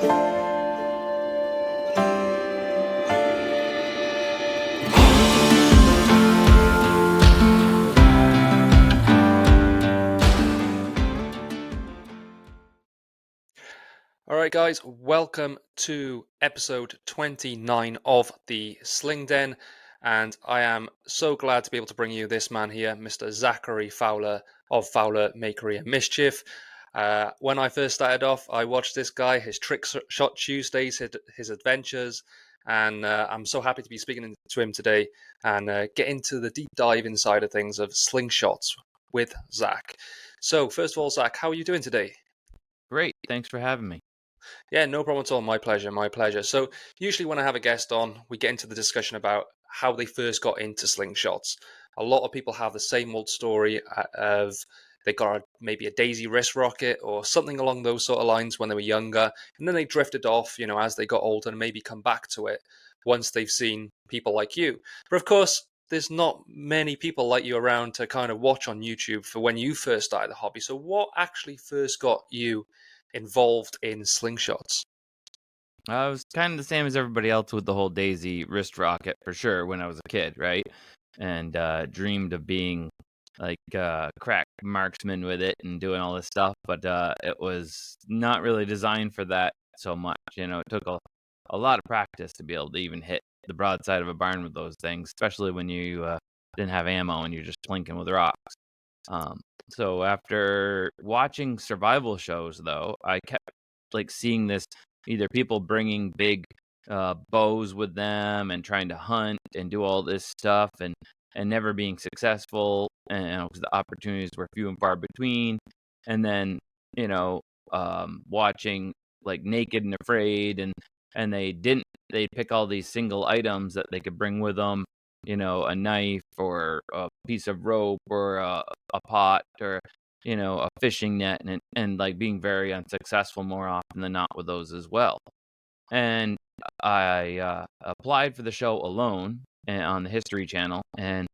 All right, guys, welcome to episode 29 of the Sling Den, and I am so glad to be able to bring you this man here, Mr. Zachary Fowler of Fowler, Makery, and Mischief. When I first started off, I watched this guy, his Trick Shot Tuesdays, his adventures, and I'm so happy to be speaking to him today and get into the deep dive inside of things of slingshots with Zach. So, first of all, Zach, how are you doing today? Great. Thanks for having me. Yeah, no problem at all. My pleasure. My pleasure. So, usually when I have a guest on, we get into the discussion about how they first got into slingshots. A lot of people have the same old story of they got maybe a daisy wrist rocket or something along those sort of lines when they were younger, and then they drifted off, as they got older and maybe come back to it once they've seen people like you. But of course, there's not many people like you around to kind of watch on YouTube for when you first started the hobby. So, what actually first got you involved in slingshots? I was kind of the same as everybody else with the whole Daisy wrist rocket for sure when I was a kid, right? And dreamed of being like crack marksman with it and doing all this stuff, but it was not really designed for that so much. It took a lot of practice to be able to even hit the broadside of a barn with those things, especially when you didn't have ammo and you're just plinking with rocks. Um, so after watching survival shows, though, I kept like seeing this either people bringing big bows with them and trying to hunt and do all this stuff and never being successful, and because the opportunities were few and far between, and then you know watching like Naked and Afraid, and they'd pick all these single items that they could bring with them, a knife or a piece of rope or a pot or a fishing net, and like being very unsuccessful more often than not with those as well. And I applied for the show Alone on the History Channel, and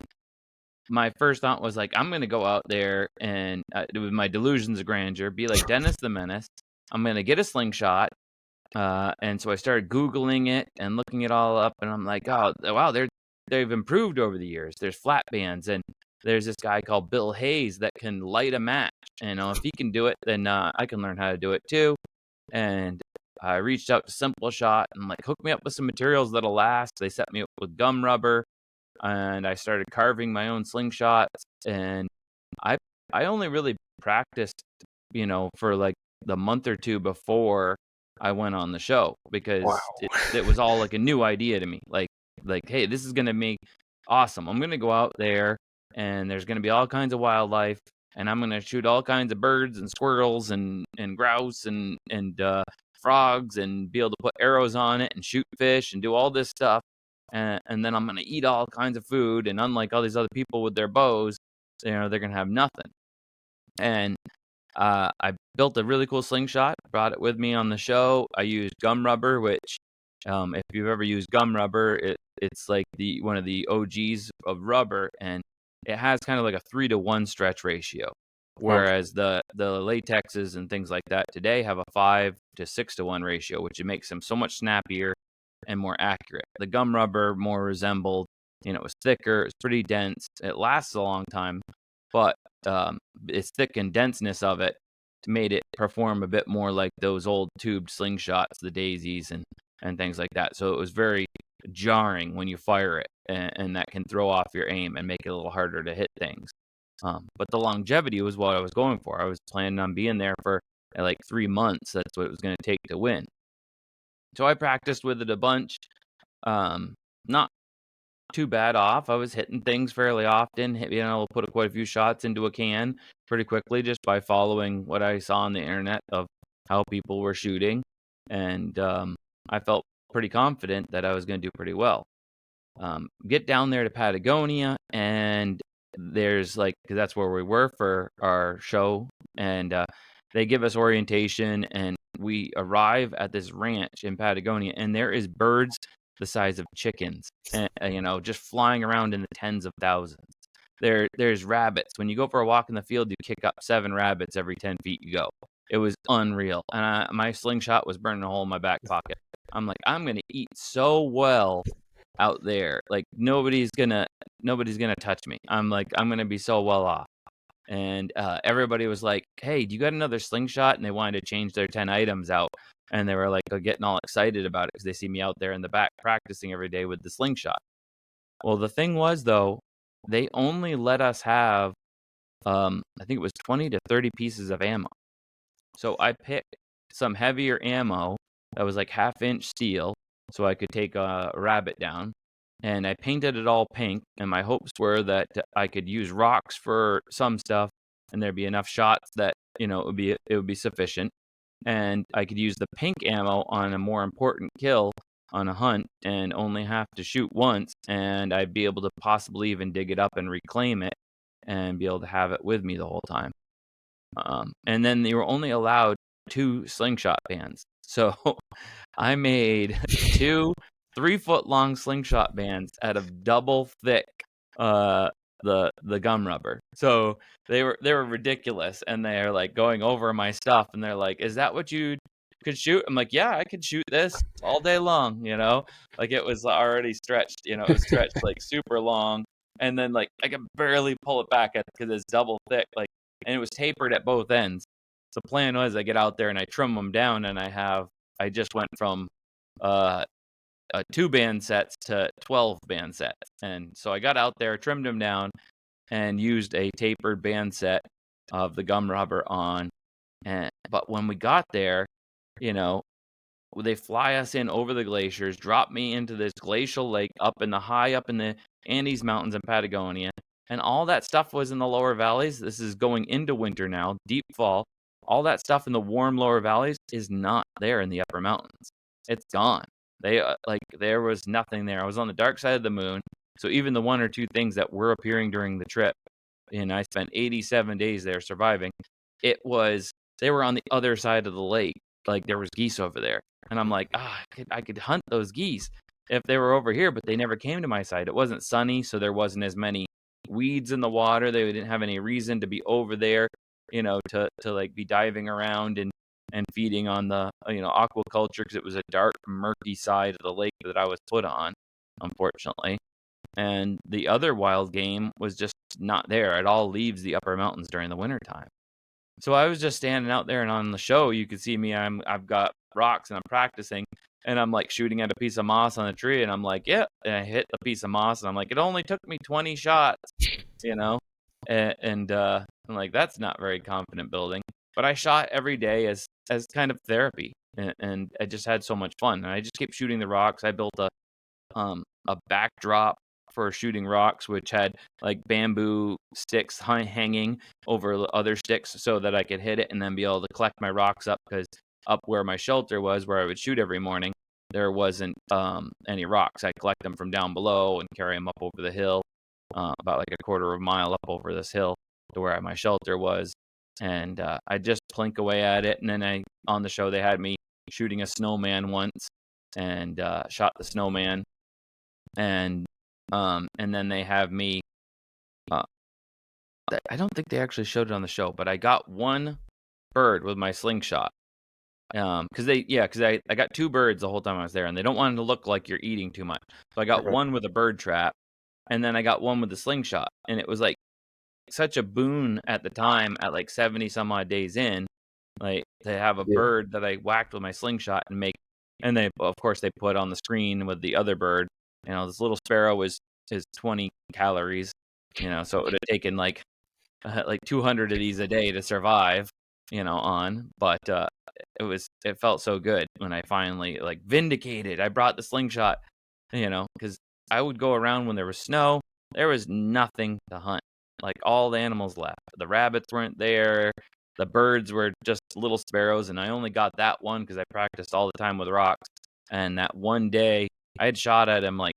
my first thought was like, I'm gonna go out there and with my delusions of grandeur, be like Dennis the Menace. I'm gonna get a slingshot. And so I started Googling it and looking it all up, and I'm like, oh wow, they've improved over the years. There's flat bands, and there's this guy called Bill Hayes that can light a match. And if he can do it, then I can learn how to do it too. And I reached out to Simple Shot and like hook me up with some materials that'll last. They set me up with gum rubber, and I started carving my own slingshots. And I I only really practiced, for like the month or two before I went on the show, because Wow. it was all like a new idea to me. Like, hey, this is gonna be awesome. I'm gonna go out there and there's gonna be all kinds of wildlife, and I'm gonna shoot all kinds of birds and squirrels and grouse and frogs, and be able to put arrows on it and shoot fish and do all this stuff. And then I'm gonna eat all kinds of food, and unlike all these other people with their bows, they're gonna have nothing. And I built a really cool slingshot, brought it with me on the show. I used gum rubber, which, if you've ever used gum rubber, it's like the one of the OGs of rubber, and it has kind of like a 3-to-1 stretch ratio, Wow. whereas the latexes and things like that today have a 5 to 6 to 1 ratio, which it makes them so much snappier and more accurate. The gum rubber more resembled, it was thicker, it's pretty dense, it lasts a long time, but its thick and denseness of it made it perform a bit more like those old tubed slingshots, the daisies and things like that. So it was very jarring when you fire it, and that can throw off your aim and make it a little harder to hit things. But the longevity was what I was going for. I was planning on being there for like 3 months. That's what it was going to take to win. So I practiced with it a bunch. Not too bad off. I was hitting things fairly often. Put quite a few shots into a can pretty quickly just by following what I saw on the internet of how people were shooting, and I felt pretty confident that I was going to do pretty well. Get down there to Patagonia, and there's because that's where we were for our show, and they give us orientation, and we arrive at this ranch in Patagonia, and there is birds the size of chickens, just flying around in the tens of thousands. There's rabbits. When you go for a walk in the field, you kick up 7 rabbits every 10 feet you go. It was unreal, and my slingshot was burning a hole in my back pocket. I'm like, I'm gonna eat so well out there. Like nobody's gonna touch me. I'm like, I'm gonna be so well off. And everybody was like, "Hey, do you got another slingshot?" And they wanted to change their 10 items out, and they were like getting all excited about it because they see me out there in the back practicing every day with the slingshot. Well, the thing was though, they only let us have, I think it was 20 to 30 pieces of ammo. So I picked some heavier ammo that was like half-inch steel, so I could take a rabbit down, and I painted it all pink. And my hopes were that I could use rocks for some stuff, and there'd be enough shots that it would be sufficient, and I could use the pink ammo on a more important kill on a hunt, and only have to shoot once, and I'd be able to possibly even dig it up and reclaim it, and be able to have it with me the whole time. And then they were only allowed 2 slingshot bands. So I made 2 3-foot-long slingshot bands out of double thick, uh, the gum rubber. So they were ridiculous, and they're, like, going over my stuff, and they're like, "Is that what you could shoot?" I'm like, "Yeah, I could shoot this all day long," you know? Like, it was already stretched, it was stretched, like, super long, and then, like, I could barely pull it back because it's double thick, like, and it was tapered at both ends. So the plan was I get out there and I trim them down, and I just went from uh 2 band sets to 12 band sets. And so I got out there, trimmed them down, and used a tapered band set of the gum rubber on. And but when we got there, you know, they fly us in over the glaciers, drop me into this glacial lake high up in the Andes Mountains in Patagonia, and all that stuff was in the lower valleys. This is going into winter now, deep fall. All that stuff in the warm lower valleys is not there in the upper mountains. It's gone. There was nothing there. I was on the dark side of the moon, so even the 1 or 2 things that were appearing during the trip, and I spent 87 days there surviving. They were on the other side of the lake. Like there was geese over there. And I'm like, I could hunt those geese if they were over here, but they never came to my side. It wasn't sunny, so there wasn't as many weeds in the water. They didn't have any reason to be over there, to like be diving around and feeding on the aquaculture, because it was a dark, murky side of the lake that I was put on, unfortunately. And the other wild game was just not there. It all leaves the upper mountains during the wintertime. So I was just standing out there, and on the show, you could see me. I've got rocks, and I'm practicing, and I'm like shooting at a piece of moss on a tree, and I'm like, yeah, and I hit the piece of moss, and I'm like, it only took me 20 shots, you know, and I'm like, that's not very confident building. But I shot every day as kind of therapy, and I just had so much fun, and I just kept shooting the rocks. I built a backdrop for shooting rocks, which had like bamboo sticks hanging over other sticks so that I could hit it and then be able to collect my rocks up, because up where my shelter was, where I would shoot every morning, there wasn't any rocks. I collect them from down below and carry them up over the hill, about like a quarter of a mile up over this hill to where my shelter was. And I just plink away at it. And then on the show, they had me shooting a snowman once, and shot the snowman. And then they have me. Uh, I don't think they actually showed it on the show, but I got one bird with my slingshot. Because I got 2 birds the whole time I was there, and they don't want it to look like you're eating too much. So I got Okay. one with a bird trap, and then I got one with the slingshot, and it was like such a boon at the time, at like 70 some odd days in, like to have a Yeah. bird that I whacked with my slingshot and they, of course, they put on the screen with the other bird. This little sparrow is 20 calories, so it would have taken like 200 of these a day to survive, but it felt so good when I finally like vindicated. I brought the slingshot, because I would go around when there was snow. There was nothing to hunt. Like all the animals left. The rabbits weren't there. The birds were just little sparrows, and I only got that one because I practiced all the time with rocks. And that one day, I had shot at him like,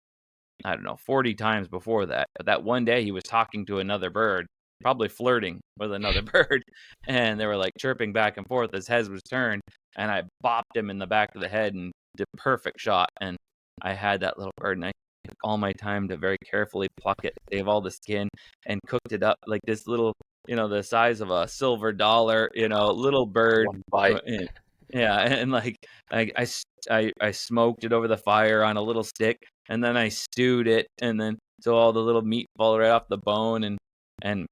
I don't know, 40 times before that. But that one day, he was talking to another bird, probably flirting with another bird. And they were like chirping back and forth. His head was turned, and I bopped him in the back of the head and did a perfect shot. And I had that little bird, and I took all my time to very carefully pluck it, save all the skin, and cooked it up like this little the size of a silver dollar, little bird. One bite. And, yeah, and like I smoked it over the fire on a little stick, and then I stewed it, and then so all the little meat fall right off the bone, and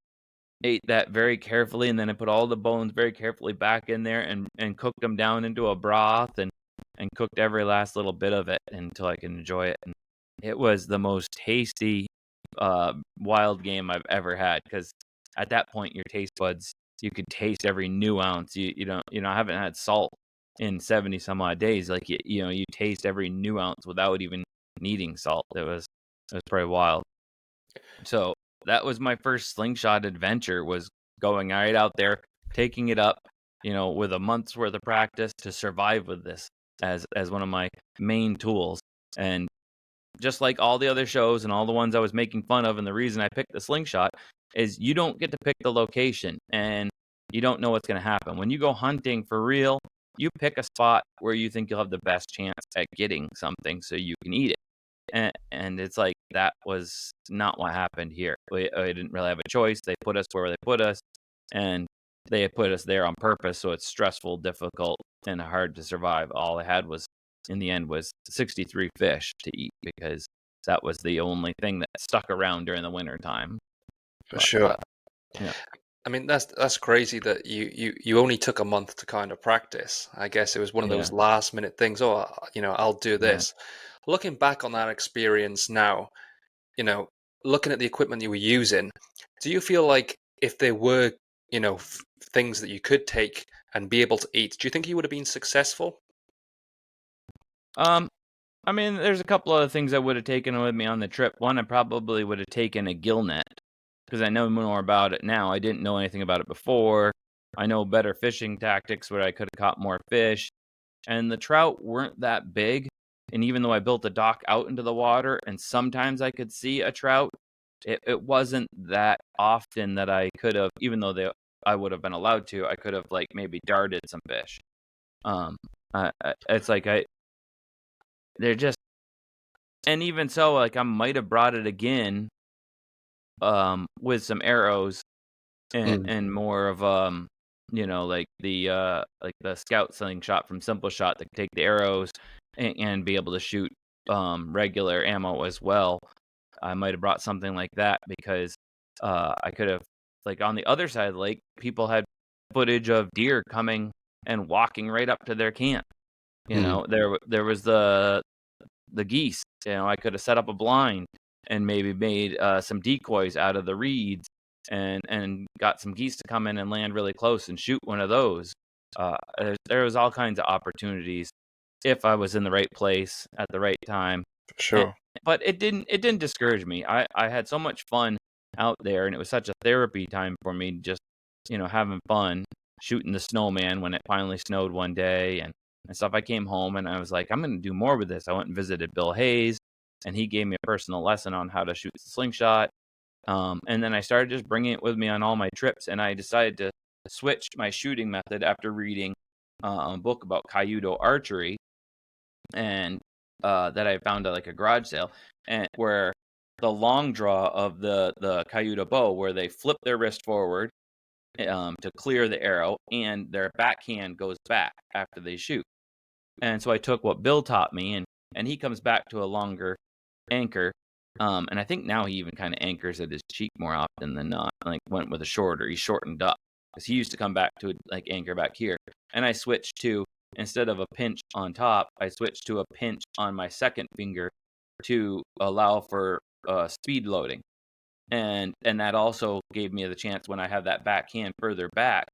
ate that very carefully, and then I put all the bones very carefully back in there and cooked them down into a broth and cooked every last little bit of it until I could enjoy it. And it was the most tasty wild game I've ever had, because at that point your taste buds, you could taste every nuance. I haven't had salt in 70 some odd days. Like you taste every nuance without even needing salt. It was pretty wild. So that was my first slingshot adventure, was going right out there, taking it up, with a month's worth of practice to survive with this as one of my main tools. And just like all the other shows and all the ones I was making fun of, and the reason I picked the slingshot is you don't get to pick the location, and you don't know what's going to happen. When you go hunting for real, you pick a spot where you think you'll have the best chance at getting something so you can eat it. And it's like that was not what happened here. I didn't really have a choice. They put us where they put us, and they had put us there on purpose. So it's stressful, difficult, and hard to survive. All I had was, in the end, was 63 fish to eat, because that was the only thing that stuck around during the winter time. For sure. Yeah. I mean, that's crazy that you only took a month to kind of practice. I guess it was one of Yeah. those last minute things. Oh, I'll do Yeah. this. Looking back on that experience now, you know, looking at the equipment you were using, do you feel like if there were, things that you could take and be able to eat, do you think you would have been successful? Um, I mean, there's a couple other things I would have taken with me on the trip. One, I probably would have taken a gill net, because I know more about it now. I didn't know anything about it before. I know better fishing tactics where I could have caught more fish. And the trout weren't that big. And even though I built a dock out into the water and sometimes I could see a trout, it wasn't that often that I could have, even though I would have been allowed to, I could have like maybe darted some fish. Um, it's like they're just, and even so, like I might have brought it again, with some arrows Mm, and more of like the scout slingshot from Simple Shot that could take the arrows and be able to shoot regular ammo as well. I might have brought something like that, because I could have, like, on the other side of the lake, people had footage of deer coming and walking right up to their camp. mm, There was the geese. I could have set up a blind and maybe made some decoys out of the reeds, and got some geese to come in and land really close and shoot one of those. There was all kinds of opportunities if I was in the right place at the right time. for It, sure. but it didn't discourage me. I had so much fun out there, and it was such a therapy time for me, just having fun shooting the snowman when it finally snowed one day, and stuff. I came home and I was like, I'm going to do more with this. I went and visited Bill Hayes, and he gave me a personal lesson on how to shoot the slingshot. And then I started just bringing it with me on all my trips, and I decided to switch my shooting method after reading a book about Cayudo archery, and that I found at like a garage sale, and where the long draw of the Cayudo bow, where they flip their wrist forward to clear the arrow, and their backhand goes back after they shoot. And so I took what Bill taught me, and he comes back to a longer anchor. And I think now he even kind of anchors at his cheek more often than not. Like went with a shorter, he shortened up, because he used to come back to like anchor back here. And I switched to, instead of a pinch on top, I switched to a pinch on my second finger to allow for speed loading. And that also gave me the chance, when I have that backhand further back,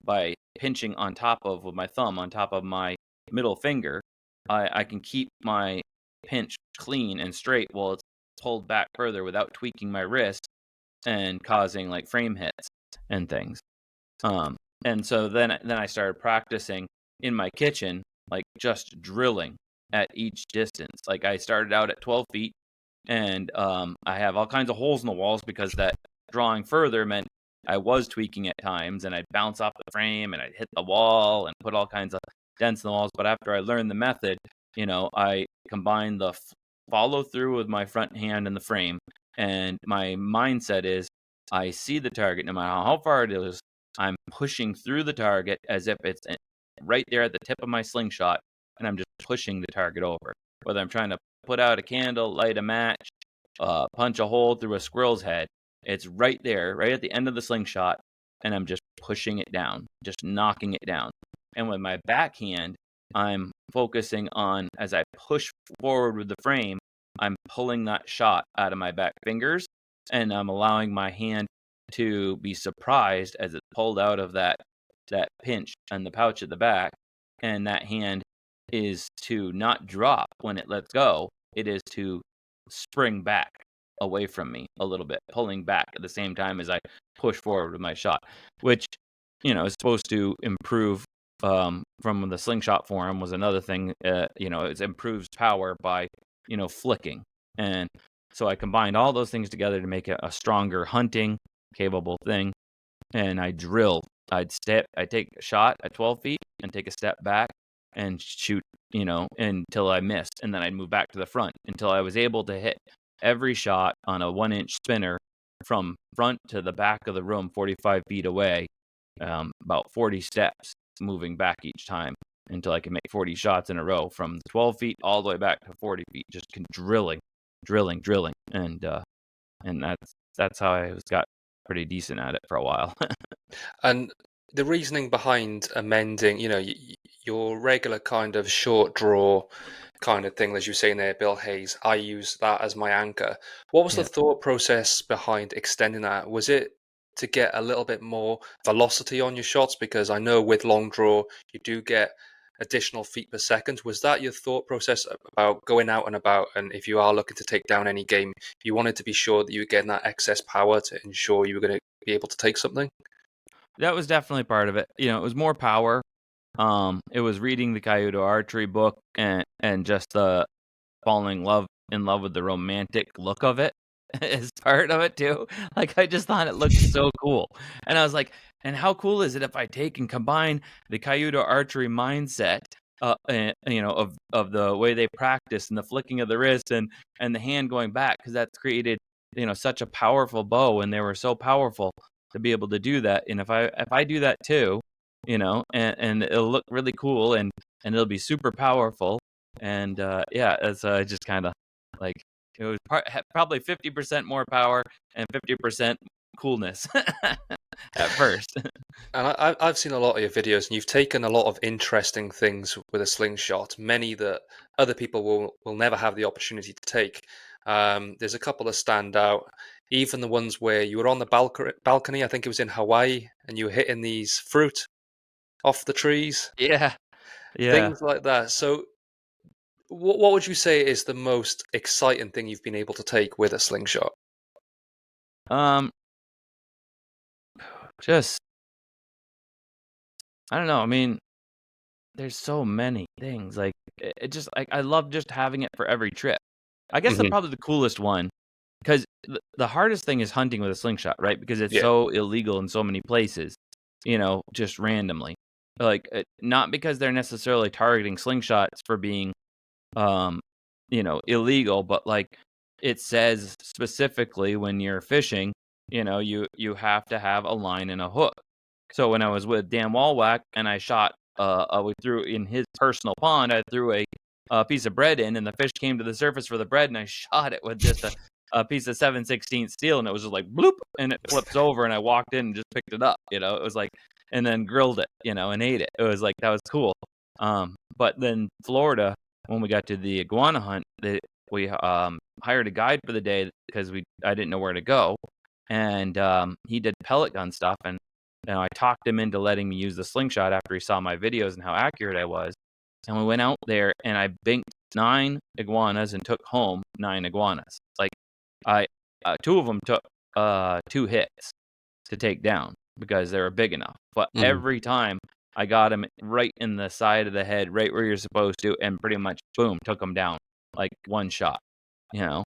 by pinching on top of, with my thumb on top of my middle finger, I can keep my pinch clean and straight while it's pulled back further without tweaking my wrist and causing like frame hits and things. Um, and so then I started practicing in my kitchen, like just drilling at each distance. Like I started out at 12 feet, and I have all kinds of holes in the walls, because that drawing further meant I was tweaking at times, and I'd bounce off the frame and I'd hit the wall and put all kinds of dents in the walls. But after I learned the method, I combined the follow through with my front hand in the frame, and my mindset is I see the target, no matter how far it is, I'm pushing through the target as if it's right there at the tip of my slingshot, and I'm just pushing the target over. Whether I'm trying to put out a candle, light a match, punch a hole through a squirrel's head, it's right there, right at the end of the slingshot, and I'm just pushing it down, just knocking it down. And with my backhand, I'm focusing on, as I push forward with the frame, I'm pulling that shot out of my back fingers, and I'm allowing my hand to be surprised as it's pulled out of that pinch and the pouch at the back, and that hand is to not drop when it lets go. It is to spring back away from me a little bit, pulling back at the same time as I push forward with my shot, which is supposed to improve. From the slingshot forum was another thing. It improves power by flicking, and so I combined all those things together to make it a stronger hunting capable thing. And I drill. I'd take a shot at 12 feet and take a step back and shoot, until I missed. And then I'd move back to the front until I was able to hit every shot on a 1-inch spinner from front to the back of the room, 45 feet away, about 40 steps, moving back each time until I can make 40 shots in a row from 12 feet all the way back to 40 feet, just drilling, and that's how I got pretty decent at it for a while. And the reasoning behind amending, your regular kind of short draw kind of thing, as you say in there, Bill Hayes, I use that as my anchor. What was the Yeah. thought process behind extending that? Was it to get a little bit more velocity on your shots? Because I know with long draw, you do get additional feet per second. Was that your thought process about going out and about? And if you are looking to take down any game, you wanted to be sure that you were getting that excess power to ensure you were going to be able to take something? That was definitely part of it. It was more power. It was reading the Cayuga archery book and just falling in love with the romantic look of it is part of it too. Like I just thought it looked so cool, and I was like, and how cool is it if I take and combine the Cayuga archery mindset, of the way they practice and the flicking of the wrist and the hand going back, because that's created such a powerful bow, and they were so powerful to be able to do that. And if I do that too, and it'll look really cool and it'll be super powerful. And yeah, it's just kind of like it was probably 50% more power and 50% coolness at first. And I've seen a lot of your videos, and you've taken a lot of interesting things with a slingshot, many that other people will never have the opportunity to take. There's a couple that stand out, even the ones where you were on the balcony, I think it was in Hawaii, and you were hitting these fruit off the trees, Yeah, yeah. things like that. So, what would you say is the most exciting thing you've been able to take with a slingshot? Um, just I don't know. I mean, there's so many things. Like it just like I love just having it for every trip. I guess Hmm. probably the coolest one, because the hardest thing is hunting with a slingshot, right? Because it's Yeah. so illegal in so many places, just randomly. Like, not because they're necessarily targeting slingshots for being, um, illegal, but like it says specifically when you're fishing, you have to have a line and a hook. So when I was with Dan Walwack and I shot, we threw in his personal pond, I threw a piece of bread in, and the fish came to the surface for the bread, and I shot it with just a piece of 7/16 steel, and it was just like bloop, and it flips over, and I walked in and just picked it up. It was like, and then grilled it, and ate it. It was like that was cool. But then Florida, when we got to the iguana hunt, we hired a guide for the day because I didn't know where to go, and he did pellet gun stuff, and I talked him into letting me use the slingshot after he saw my videos and how accurate I was. And we went out there and I binked 9 iguanas and took home 9 iguanas. Like I, 2 of them took 2 hits to take down because they were big enough. But Hmm. every time I got him right in the side of the head, right where you're supposed to, and pretty much boom, took him down like one shot. You know,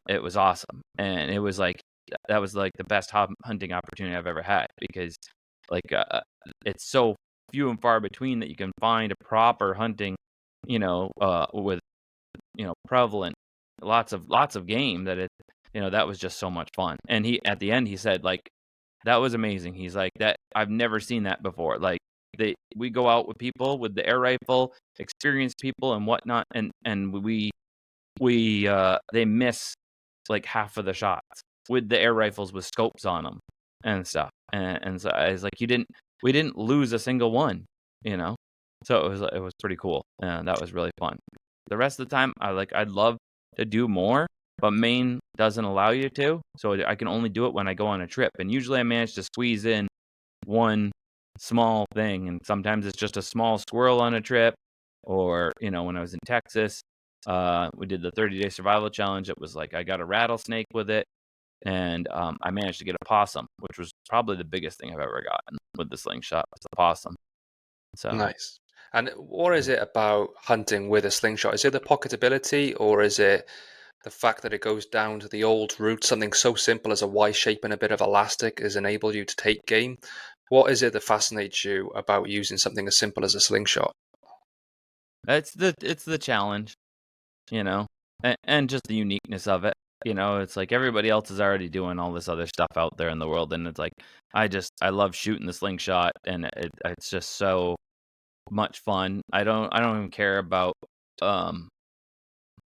it was awesome, and it was like that was like the best hunting opportunity I've ever had, because like it's so few and far between that you can find a proper hunting, with prevalent lots of game that that was just so much fun. And at the end, he said, like, that was amazing. He's like, that I've never seen that before. Like, we go out with people with the air rifle, experienced people and whatnot, and they miss like half of the shots with the air rifles with scopes on them and stuff. And so I was like, we didn't lose a single one, you know. So it was pretty cool, and that was really fun. The rest of the time, I'd love to do more, but Maine doesn't allow you to, so I can only do it when I go on a trip. And usually, I manage to squeeze in one small thing, and sometimes it's just a small squirrel on a trip, or when I was in Texas, we did the 30-day survival challenge. It was like I got a rattlesnake with it, and I managed to get a possum, which was probably the biggest thing I've ever gotten with the slingshot, was the possum. So Nice. And what is it about hunting with a slingshot? Is it the pocketability, or is it the fact that it goes down to the old root? Something so simple as a Y shape and a bit of elastic has enabled you to take game. What is it that fascinates you about using something as simple as a slingshot? it's the challenge, and just the uniqueness of it. It's like everybody else is already doing all this other stuff out there in the world, and it's like I love shooting the slingshot, and it's just so much fun. I don't even care about um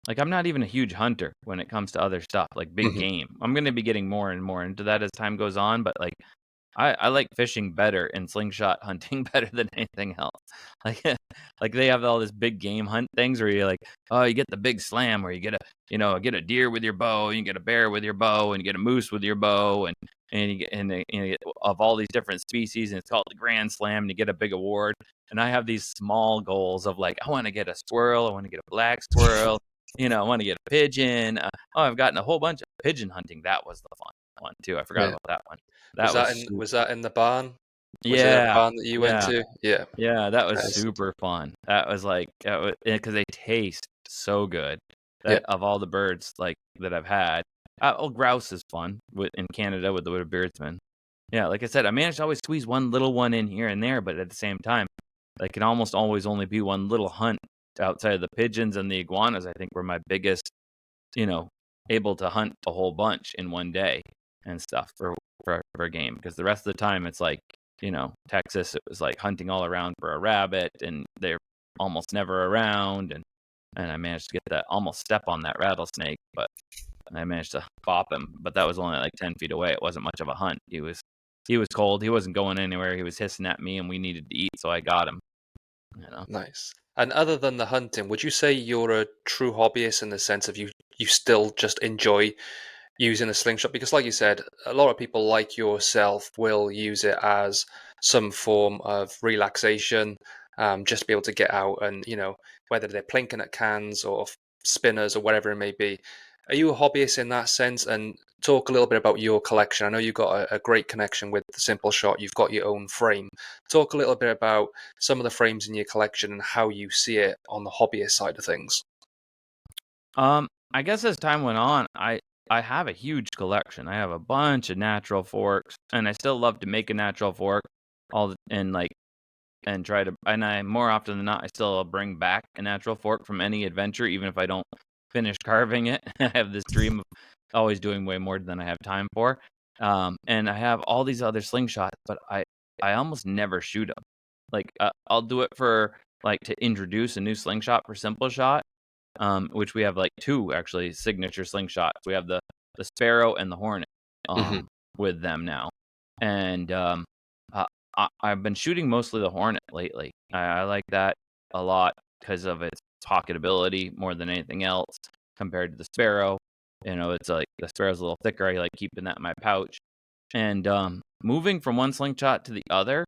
like, I'm not even a huge hunter when it comes to other stuff, like big Hmm. game. I'm gonna be getting more and more into that as time goes on, but, like, I like fishing better and slingshot hunting better than anything else. Like like, they have all this big game hunt things where you're like, oh, you get the big slam where you get a deer with your bow, you get a bear with your bow, and you get a moose with your bow, and you get of all these different species, and it's called the grand slam, and you get a big award. And I have these small goals of, like, I wanna get a squirrel, I wanna get a black squirrel, I wanna get a pigeon. I've gotten a whole bunch of pigeon hunting. That was the fun one too. I forgot Yeah. about that one. Was That was that in super. was that in the barn? Was it a Yeah, barn that you went yeah, to? Yeah. yeah, that was Nice. super fun. That was like, because they taste so good. Yeah. That of all the birds, like, that I've had, grouse is fun in Canada with the wood-beardsman. Yeah, like I said, I managed to always squeeze one little one in here and there, but at the same time, like, can almost always only be one little hunt outside of the pigeons and the iguanas. I think were my biggest, you know, able to hunt a whole bunch in one day and stuff for a game. Because the rest of the time, it's like, Texas, it was like hunting all around for a rabbit, and they're almost never around. And I managed to get that, almost step on that rattlesnake, but I managed to bop him. But that was only like 10 feet away. It wasn't much of a hunt. He was cold. He wasn't going anywhere. He was hissing at me, and we needed to eat, so I got him. You know. Nice. And other than the hunting, would you say you're a true hobbyist in the sense of you still just enjoy using a slingshot? Because like you said, a lot of people like yourself will use it as some form of relaxation, just to be able to get out and, whether they're plinking at cans or spinners or whatever it may be. Are you a hobbyist in that sense? And talk a little bit about your collection. I know you've got a great connection with the Simple Shot. You've got your own frame. Talk a little bit about some of the frames in your collection and how you see it on the hobbyist side of things. I guess as time went on, I have a huge collection. I have a bunch of natural forks, and I still love to make a natural fork, and like, and try to, and I more often than not, I still bring back a natural fork from any adventure, even if I don't finish carving it. I have this dream of always doing way more than I have time for. And I have all these other slingshots, but I almost never shoot them. Like, I'll do it for, like, to introduce a new slingshot for Simple Shot, which we have like two actually signature slingshots. We have the Sparrow and the Hornet, Hmm. with them now, and uh, I've been shooting mostly the Hornet lately. I like that a lot because of its pocketability more than anything else compared to the Sparrow. It's like the Sparrow's a little thicker. I like keeping that in my pouch, and moving from one slingshot to the other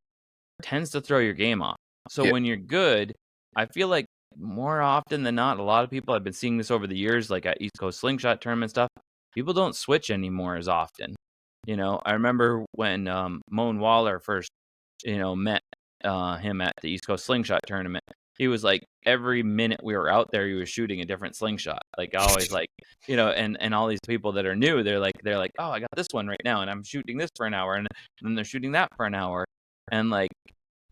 tends to throw your game off. So Yeah. when you're good, I feel like more often than not, a lot of people, I've been seeing this over the years, like at East Coast Slingshot tournament stuff, people don't switch anymore as often. I remember when Moan Waller first, met him at the East Coast Slingshot tournament. He was like, every minute we were out there, he was shooting a different slingshot. Like, always, like, and all these people that are new, they're like, oh, I got this one right now, and I'm shooting this for an hour, and then they're shooting that for an hour, and like,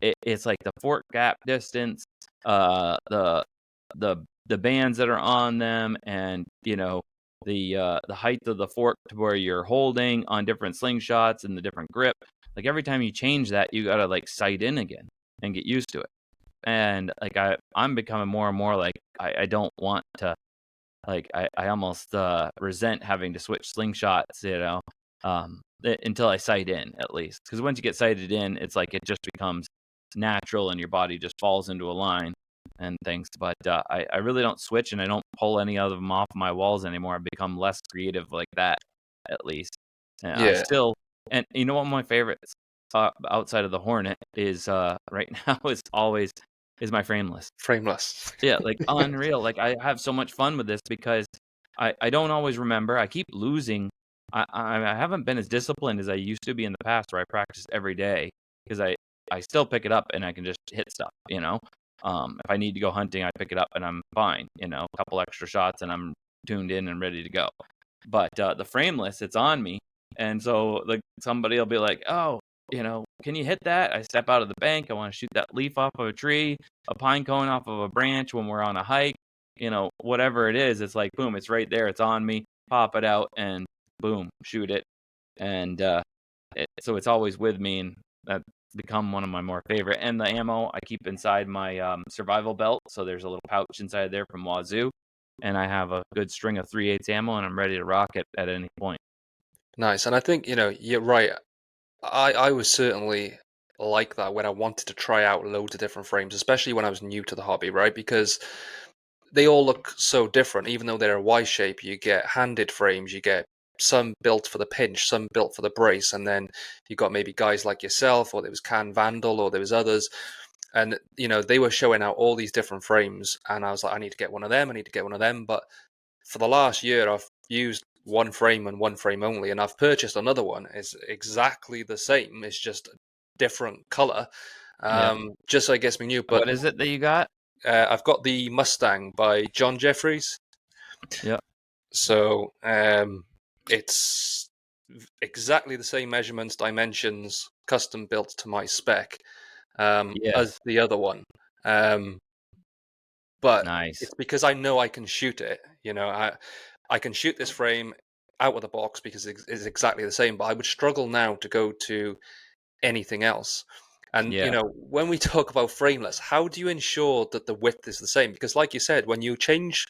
it's like the fork gap distance, the the bands that are on them, and the height of the fork to where you're holding on different slingshots and the different grip. Like every time you change that, you gotta like sight in again and get used to it. And like I'm becoming more and more like I don't want to, like I almost resent having to switch slingshots, until I sight in at least. Because once you get sighted in, it's like it just becomes natural and your body just falls into a line and things. But I really don't switch and I don't pull any of them off my walls anymore. I've become less creative like that, at least. And I Yeah, still, and you know what my favorites outside of the Hornet is right now is my frameless. frameless. Yeah, like, unreal, like, I have so much fun with this because I don't always remember, I keep losing. I haven't been as disciplined as I used to be in the past where I practice every day because I still pick it up and I can just hit stuff, you know? If I need to go hunting, I pick it up and I'm fine, a couple extra shots and I'm tuned in and ready to go. But, the frameless, it's on me, and so, like, somebody'll be like, "Oh, can you hit that?" I step out of the bank, I wanna shoot that leaf off of a tree, a pine cone off of a branch when we're on a hike, whatever it is, it's like, boom, it's right there, it's on me, pop it out, and boom, shoot it. And so it's always with me, and that's become one of my more favorite. And the ammo I keep inside my survival belt, so there's a little pouch inside there from Wazoo, and I have a good string of 3/8 ammo, and I'm ready to rock it at any point. Nice. And I think, you're right. I was certainly like that when I wanted to try out loads of different frames, especially when I was new to the hobby, right? Because they all look so different. Even though they're a Y shape, you get handed frames, you get some built for the pinch, some built for the brace, and then you got maybe guys like yourself, or there was Can Vandal, or there was others, and they were showing out all these different frames, and I was like, I need to get one of them, I need to get one of them. But for the last year, I've used one frame and one frame only, and I've purchased another one. It's exactly the same. It's just a different color, Yeah. just so it gets me new. But What is it that you got? I've got the Mustang by John Jeffries. Yeah. So it's exactly the same measurements, dimensions, custom built to my spec as Yes. the other one. Um, but Nice. it's because I know I can shoot it. I can shoot this frame out of the box because it's exactly the same. But I would struggle now to go to anything else. And Yeah. when we talk about frameless, how do you ensure that the width is the same? Because, like you said, when you change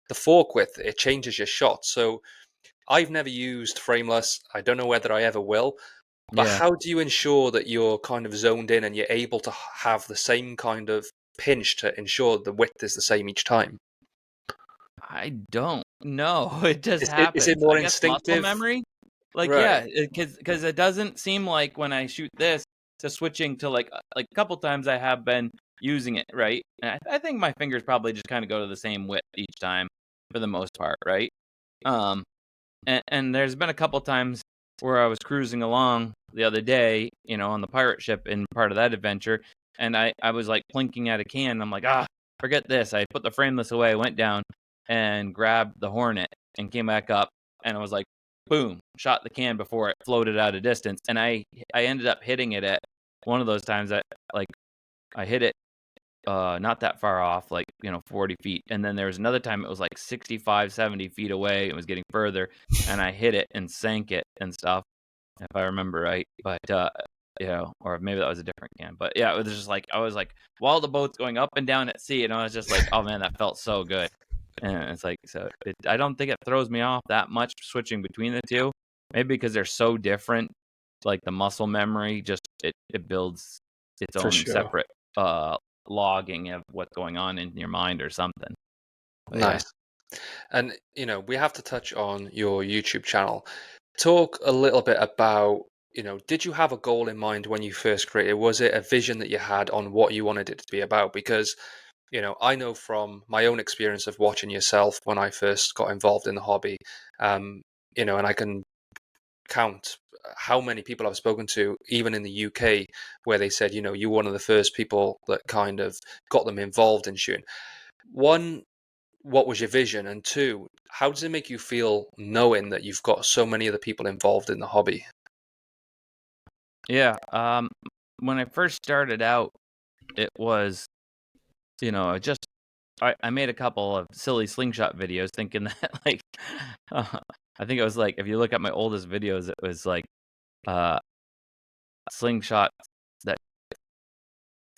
the fork width, it changes your shot. So I've never used frameless. I don't know whether I ever will. But Yeah. how do you ensure that you're kind of zoned in and you're able to have the same kind of pinch to ensure the width is the same each time? I don't know. It just Is it happens. more I guess muscle instinctive? memory? Like, Right. yeah, because it doesn't seem like when I shoot this to switching to like a couple times I have been using it, right? And I think my fingers probably just kind of go to the same width each time for the most part, right? Um, and there's been a couple times where I was cruising along the other day, on the pirate ship in part of that adventure, and I was like plinking at a can. And I'm like, forget this. I put the frameless away, went down and grabbed the Hornet and came back up, and I was like, boom, shot the can before it floated out of distance, and I ended up hitting it at one of those times that like I hit it not that far off, like, 40 feet. And then there was another time it was like 65, 70 feet away. It was getting further, and I hit it and sank it and stuff, if I remember right. But, or maybe that was a different can. But yeah, it was just like, I was like, while the boat's going up and down at sea, and I was just like, oh man, that felt so good. And it's like, so I don't think it throws me off that much switching between the two. Maybe because they're so different, like the muscle memory, just it builds its For own sure. separate logging of what's going on in your mind or something. But yeah. Nice. And, we have to touch on your YouTube channel. Talk a little bit about, did you have a goal in mind when you first created? Was it a vision that you had on what you wanted it to be about? Because, I know from my own experience of watching yourself when I first got involved in the hobby, and I can count how many people I've spoken to, even in the UK, where they said, you're one of the first people that kind of got them involved in shooting. One, what was your vision? And two, how does it make you feel knowing that you've got so many other people involved in the hobby? Yeah. When I first started out, it was, just I made a couple of silly slingshot videos thinking that like uh, I think it was like if you look at my oldest videos, it was like uh slingshot that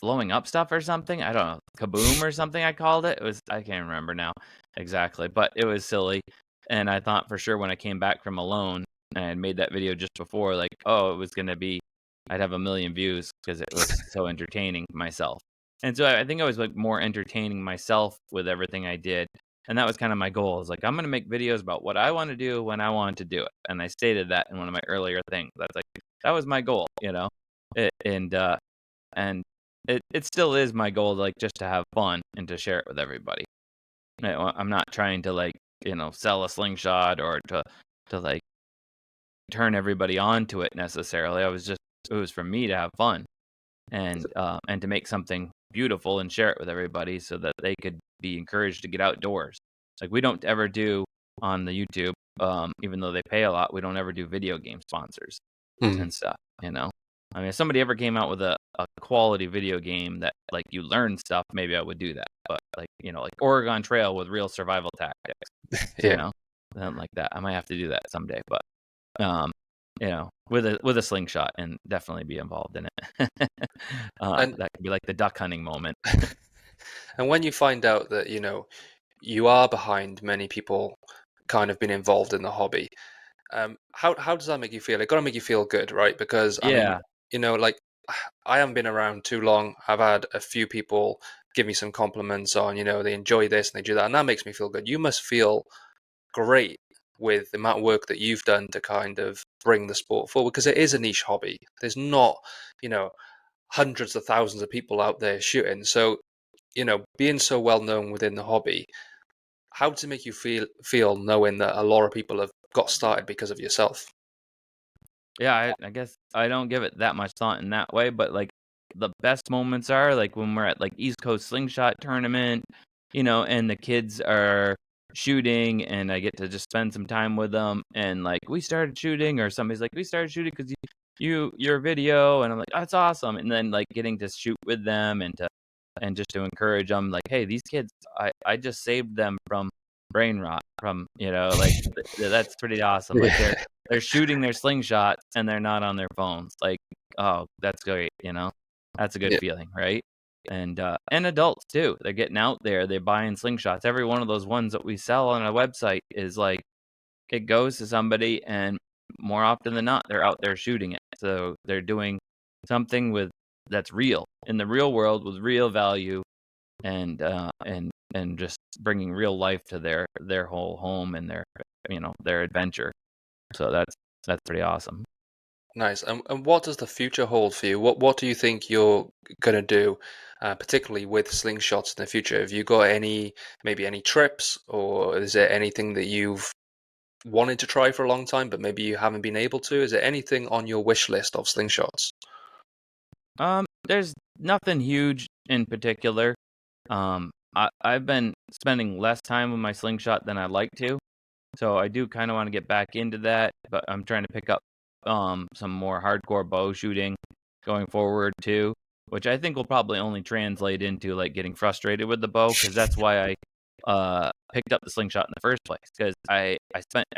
blowing up stuff or something. I don't know, kaboom or something. I called it. It was I can't remember now exactly, but it was silly. And I thought for sure when I came back from Alone and I had made that video just before, like, oh, it was gonna be, I'd have 1 million views because it was so entertaining myself. And so I think I was like more entertaining myself with everything I did. And that was kind of my goal. I was like, I'm gonna make videos about what I want to do when I want to do it. And I stated that in one of my earlier things. That's like that was my goal, you know. And it still is my goal, like just to have fun and to share it with everybody. I'm not trying to like sell a slingshot or to like turn everybody onto it necessarily. It was for me to have fun and to make something beautiful and share it with everybody so that they could be encouraged to get outdoors. Like we don't ever do on the YouTube, even though they pay a lot, we don't ever do video game sponsors Mm. and stuff. I mean, if somebody ever came out with a quality video game that like you learn stuff, maybe I would do that. But like like Oregon Trail with real survival tactics, you Yeah. know, something like that. I might have to do that someday. But um, with a slingshot and definitely be involved in it. And That could be like the duck hunting moment. and when you find out that, you are behind many people kind of being involved in the hobby, how does that make you feel? It got to make you feel good, right? Because I mean, Yeah, like I haven't been around too long. I've had a few people give me some compliments on, they enjoy this and they do that, and that makes me feel good. You must feel great with the amount of work that you've done to kind of bring the sport forward because it is a niche hobby. There's not, you know, hundreds of thousands of people out there shooting. So, being so well known within the hobby, how does it make you feel knowing that a lot of people have got started because of yourself? yeah. I guess I don't give it that much thought in that way, but like the best moments are like when we're at like East Coast Slingshot tournament, and the kids are shooting, and I get to just spend some time with them, and like we started shooting, or somebody's like we started shooting because your video, and I'm like that's awesome, and then like getting to shoot with them and just to encourage them, like hey, these kids, I just saved them from brain rot, from like that's pretty awesome. Like Yeah, they're shooting their slingshots and they're not on their phones. Like, oh, that's great, That's a good yeah, feeling, right? And adults too. They're getting out there, they're buying slingshots. Every one of those ones that we sell on a website is like it goes to somebody, and more often than not, they're out there shooting it. So they're doing something with that's real in the real world with real value, and just bringing real life to their whole home and their adventure. So that's pretty awesome. nice. And what does the future hold for you? What do you think you're gonna do, particularly with slingshots in the future? Have you got maybe any trips, or is there anything that you've wanted to try for a long time, but maybe you haven't been able to? Is there anything on your wish list of slingshots? There's nothing huge in particular. I've been spending less time with my slingshot than I'd like to, so I do kind of want to get back into that. But I'm trying to pick up some more hardcore bow shooting going forward too, which I think will probably only translate into like getting frustrated with the bow, because that's why I picked up the slingshot in the first place. Because I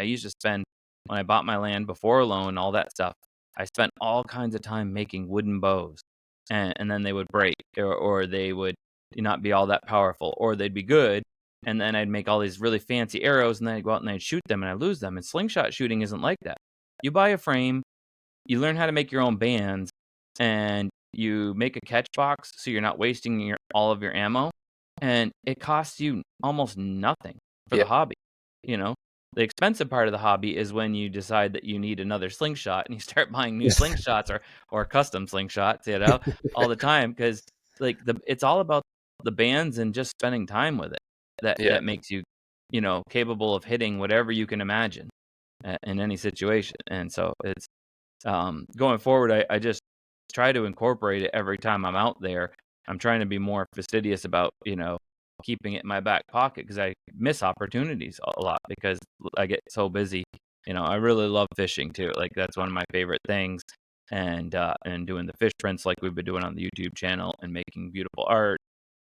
used to spend, when I bought my land before Alone and all that stuff, I spent all kinds of time making wooden bows, and then they would break, or they would not be all that powerful, or they'd be good, and then I'd make all these really fancy arrows, and then I'd go out and I'd shoot them and I'd lose them. And slingshot shooting isn't like that. You buy a frame, you learn how to make your own bands, and you make a catch box so you're not wasting all of your ammo, and it costs you almost nothing for the Yeah, hobby. You know, the expensive part of the hobby is when you decide that you need another slingshot and you start buying new slingshots or custom slingshots, all the time, because like it's all about the bands and just spending time with it that yeah. that makes you capable of hitting whatever you can imagine in any situation. And so it's going forward, I just try to incorporate it every time I'm out there. I'm trying to be more fastidious about, keeping it in my back pocket, because I miss opportunities a lot because I get so busy. I really love fishing too. Like that's one of my favorite things. And doing the fish prints like we've been doing on the YouTube channel and making beautiful art.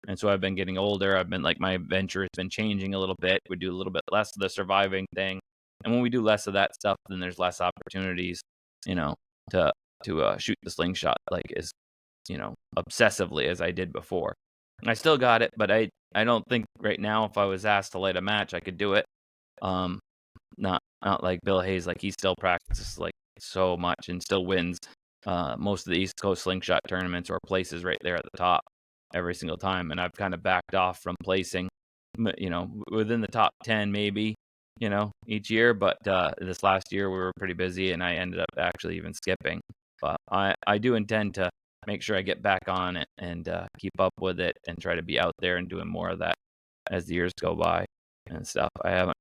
And so I've been getting older. I've been like, my adventure has been changing a little bit. We do a little bit less of the surviving thing. And when we do less of that stuff, then there's less opportunities, you know, to shoot the slingshot like as, obsessively as I did before. I still got it, but I don't think right now if I was asked to light a match, I could do it. Um, not like Bill Hayes, like he still practices like so much and still wins most of the East Coast slingshot tournaments or places right there at the top every single time. And I've kind of backed off from placing, within the top 10 maybe, each year. But this last year we were pretty busy and I ended up actually even skipping. But I do intend to make sure I get back on it and keep up with it and try to be out there and doing more of that as the years go by and stuff. I haven't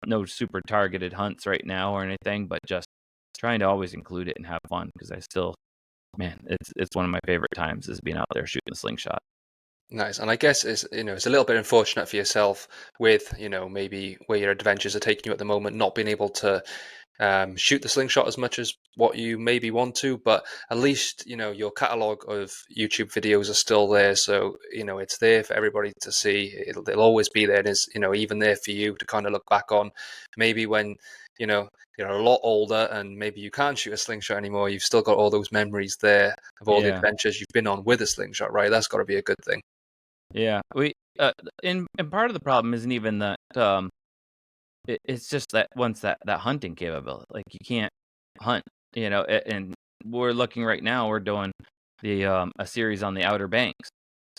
no super targeted hunts right now or anything, but just trying to always include it and have fun because I still, man, it's one of my favorite times is being out there shooting a slingshot. Nice. And I guess it's a little bit unfortunate for yourself with, maybe where your adventures are taking you at the moment, not being able to shoot the slingshot as much as what you maybe want to, but at least, your catalog of YouTube videos are still there. So, it's there for everybody to see. They'll always be there. And it's, even there for you to kind of look back on. Maybe when, you're a lot older and maybe you can't shoot a slingshot anymore, you've still got all those memories there of all the Yeah. adventures you've been on with a slingshot, right? That's got to be a good thing. Yeah. And part of the problem isn't even that, it's just that once that hunting capability, like you can't hunt, and we're looking right now, we're doing a series on the Outer Banks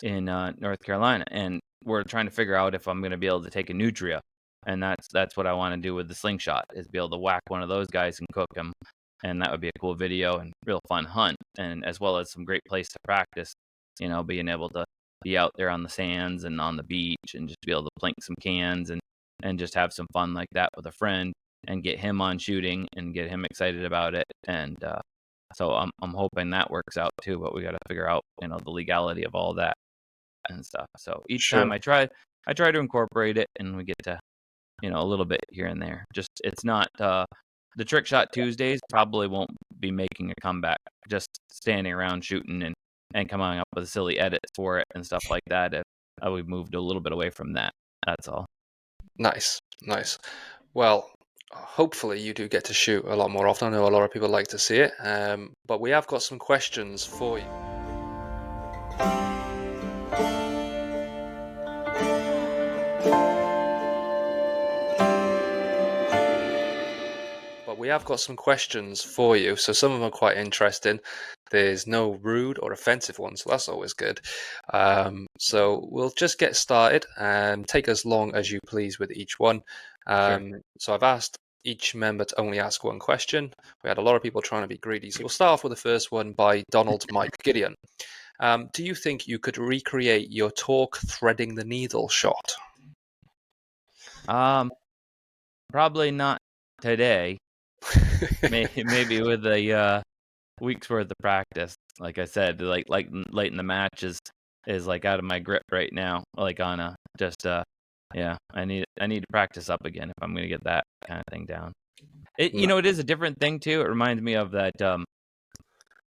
in North Carolina, and we're trying to figure out if I'm going to be able to take a nutria, and that's what I want to do with the slingshot is be able to whack one of those guys and cook him, and that would be a cool video and real fun hunt, and as well as some great place to practice, being able to be out there on the sands and on the beach and just be able to plink some cans and just have some fun like that with a friend and get him on shooting and get him excited about it. And so I'm hoping that works out too. But we got to figure out the legality of all that and stuff. So each time Sure. I try to incorporate it, and we get to a little bit here and there. Just it's not the trick shot Tuesdays probably won't be making a comeback. Just standing around shooting and coming up with silly edits for it and stuff like that. We've moved a little bit away from that. That's all. Nice. Nice. Well, hopefully you do get to shoot a lot more often. I know a lot of people like to see it, but we have got some questions for you. But we have got some questions for you, so some of them are quite interesting. There's no rude or offensive ones, so that's always good. So we'll just get started and take as long as you please with each one. Sure. So I've asked each member to only ask one question. We had a lot of people trying to be greedy, so we'll start off with the first one by Donald Mike Gideon. Do you think you could recreate your talk threading the needle shot? Probably not today. Maybe with a week's worth of practice. Like I said, like late in the match is like out of my grip right now. Like on a just yeah. I need to practice up again if I'm gonna get that kind of thing down. No. It is a different thing too. It reminds me of that.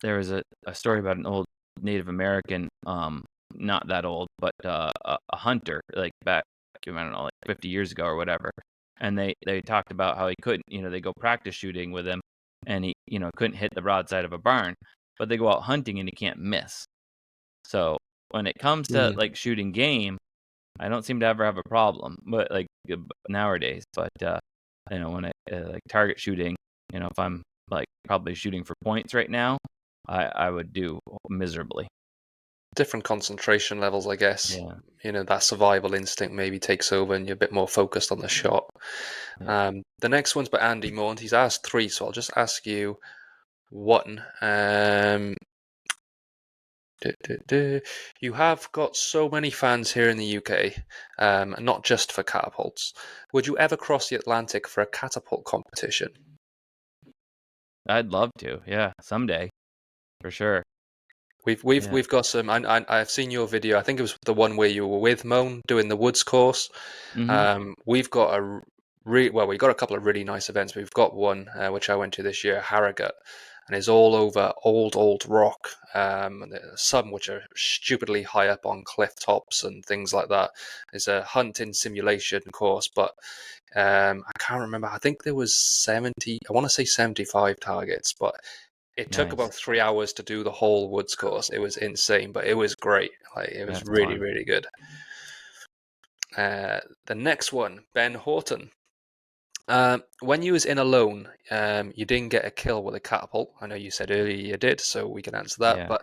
There was a story about an old Native American, not that old, but a hunter, like back, I don't know, like 50 years ago or whatever. And they talked about how he couldn't, they go practice shooting with him, and he, couldn't hit the broadside of a barn, but they go out hunting and he can't miss. So when it comes to Mm. like shooting game, I don't seem to ever have a problem, but like nowadays. But when I like target shooting, if I'm like probably shooting for points right now, I would do miserably. Different concentration levels, I guess. Yeah. That survival instinct maybe takes over and you're a bit more focused on the shot. Yeah. The next one's by Andy Moore, and he's asked three, so I'll just ask you one. You have got so many fans here in the UK, not just for catapults. Would you ever cross the Atlantic for a catapult competition? I'd love to. Yeah, someday for sure. Yeah. We've got some. I've seen your video. I think it was the one where you were with Moan doing the woods course. Mhm. We've got we got a couple of really nice events. We've got one which I went to this year, Harrogate. and is all over old rock, and there's some which are stupidly high up on cliff tops and things like that. It's a hunting simulation course, but I can't remember. I think there was 70. I want to say 75 targets, but it took Nice. about 3 hours to do the whole woods course. It was insane, but it was great. Like it was That's really, fun. really good. The next one, Ben Horton. When you was in Alone, you didn't get a kill with a catapult. I know you said earlier you did, so we can answer that. Yeah. But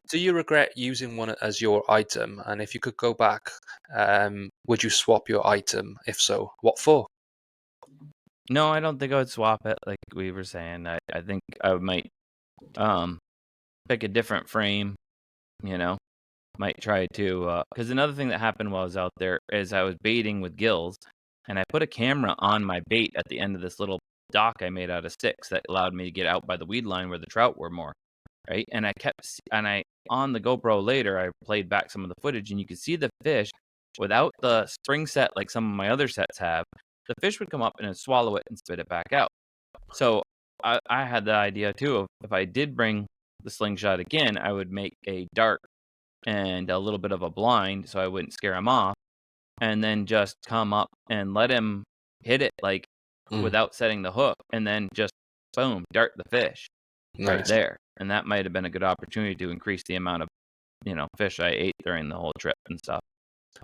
do you regret using one as your item? And if you could go back, would you swap your item? If so, what for? No, I don't think I would swap it like we were saying. I think I might um pick a different frame, you know. Might try to because another thing that happened while I was out there is I was baiting with gills, and I put a camera on my bait at the end of this little dock I made out of sticks that allowed me to get out by the weed line where the trout were more, right? And I on the GoPro later I played back some of the footage, and you could see the fish without the spring set like some of my other sets have. The fish would come up and it'd swallow it and spit it back out. So I had the idea too of if I did bring the slingshot again, I would make a dart and a little bit of a blind so I wouldn't scare him off, and then just come up and let him hit it like Mm, without setting the hook, and then just boom, dart the fish right nice. there. And that might have been a good opportunity to increase the amount of fish I ate during the whole trip and stuff.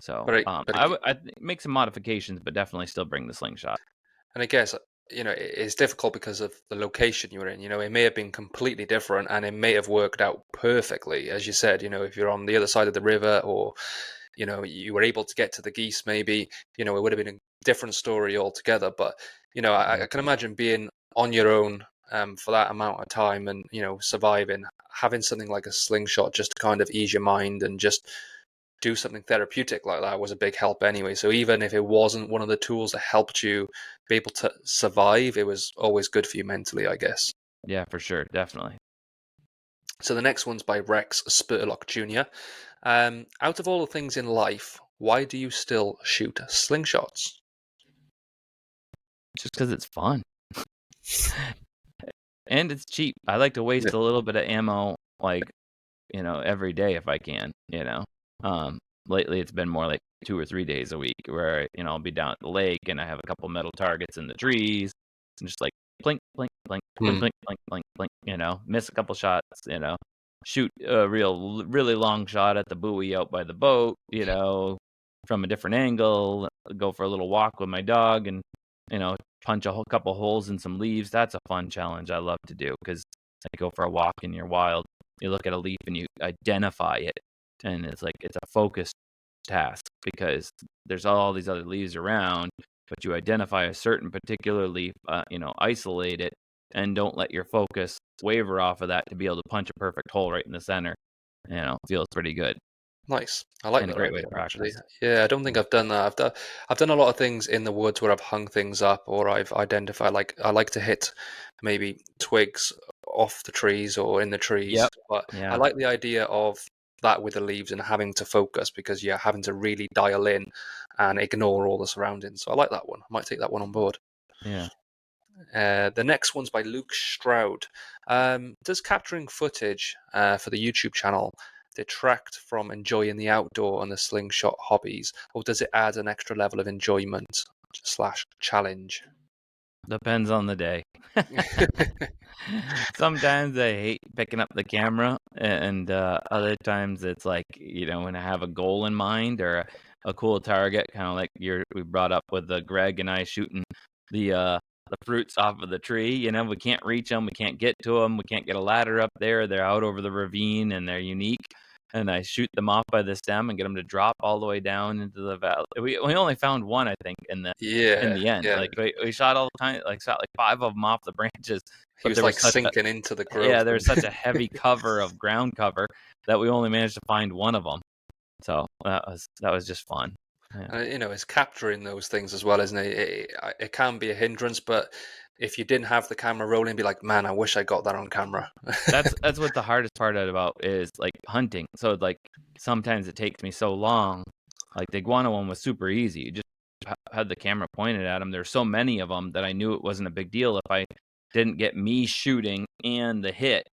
So But make some modifications, but definitely still bring the slingshot. and I guess it's difficult because of the location you were in. It may have been completely different, and it may have worked out perfectly, as you said. If you're on the other side of the river, or you were able to get to the geese, maybe it would have been a different story altogether. But I Yeah, can imagine being on your own for that amount of time, and surviving, having something like a slingshot just to kind of ease your mind and just do something therapeutic like that was a big help anyway. So even if it wasn't one of the tools that helped you be able to survive, it was always good for you mentally, I guess. yeah, for sure, definitely. So the next one's by Rex Spurlock Jr. Out of all the things in life, why do you still shoot slingshots? Just because it's fun. And it's cheap. I like to Yeah. waste a little bit of ammo, like, every day if I can. Um, Lately it's been more like 2 or 3 days a week where, I'll be down at the lake and I have a couple metal targets in the trees and just like blink, blink, blink, blink, Mm, blink, blink, blink, blink, miss a couple shots, shoot a really long shot at the buoy out by the boat, from a different angle, go for a little walk with my dog and, punch a whole couple holes in some leaves. That's a fun challenge I love to do because I go for a walk in your wild. You look at a leaf and you identify it, and it's like it's a focused task because there's all these other leaves around, but you identify a certain particular leaf, isolate it, and don't let your focus waver off of that to be able to punch a perfect hole right in the center. Feels pretty good nice. I like and a that great way idea to actually. practice. Yeah, I don't think I've done that. I've done a lot of things in the woods where I've hung things up or I've identified, like I like to hit maybe twigs off the trees or in the trees. Yep. But I Yeah. like the idea of that with the leaves and having to focus because you're having to really dial in and ignore all the surroundings. So I like that one. I might take that one on board. Yeah. The next one's by Luke Stroud. Does capturing footage for the YouTube channel detract from enjoying the outdoor and the slingshot hobbies, or does it add an extra level of enjoyment slash challenge? Depends on the day. Sometimes I hate picking up the camera, and other times it's like, when I have a goal in mind or a cool target, kind of like we brought up with Greg and I shooting the fruits off of the tree. We can't reach them, we can't get to them, we can't get a ladder up there. They're out over the ravine and they're unique. And I shoot them off by the stem and get them to drop all the way down into the valley. We only found one, I think, in Yeah, the end. yeah. Like we shot all the time, like shot like 5 of them off the branches, He but was there was like such a sinking into the growth, yeah, there and was such a heavy cover of ground cover that we only managed to find one of them. So that was just fun. Yeah. it's capturing those things as well, isn't it? It can be a hindrance, but if you didn't have the camera rolling, be like, man, I wish I got that on camera. That's what the hardest part about is like hunting. So like sometimes it takes me so long. Like the iguana one was super easy. You just had the camera pointed at them. There's so many of them that I knew it wasn't a big deal if I didn't get me shooting and the hit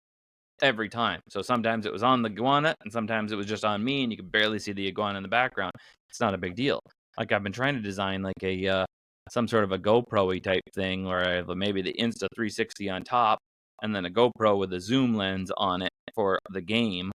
every time. So sometimes it was on the iguana and sometimes it was just on me and you could barely see the iguana in the background. It's not a big deal. Like I've been trying to design like a some sort of a GoPro-y type thing where I have maybe the Insta 360 on top and then a GoPro with a zoom lens on it for the game.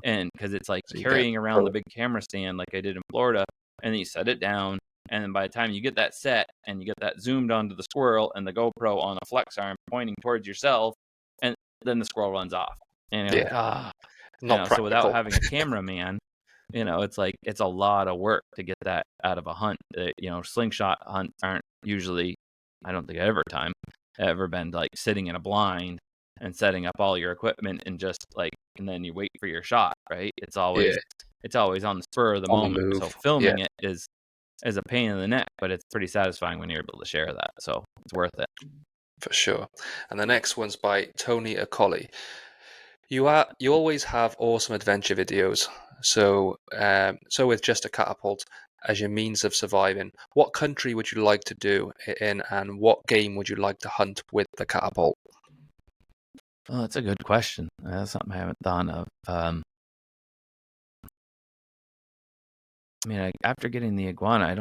And because it's like So you get carrying around the big camera stand like I did in Florida, and then you set it down. And then by the time you get that set and you get that zoomed onto the squirrel and the GoPro on a flex arm pointing towards yourself, and then the squirrel runs off. And you're like, yeah, not so without practical. having a cameraman, it's like it's a lot of work to get that out of a hunt. Slingshot hunts aren't usually, I don't think ever been like sitting in a blind and setting up all your equipment and just like, and then you wait for your shot, right? It's always Yeah, on the spur of the on the moment. So move. Yeah, filming it is a pain in the neck, but it's pretty satisfying when you're able to share that. So it's worth it. for sure. And the next one's by Tony Acoli. You always have awesome adventure videos. So with just a catapult as your means of surviving, what country would you like to do it in, and what game would you like to hunt with the catapult? Oh, that's a good question. That's something I haven't thought of. I mean, after getting the iguana, I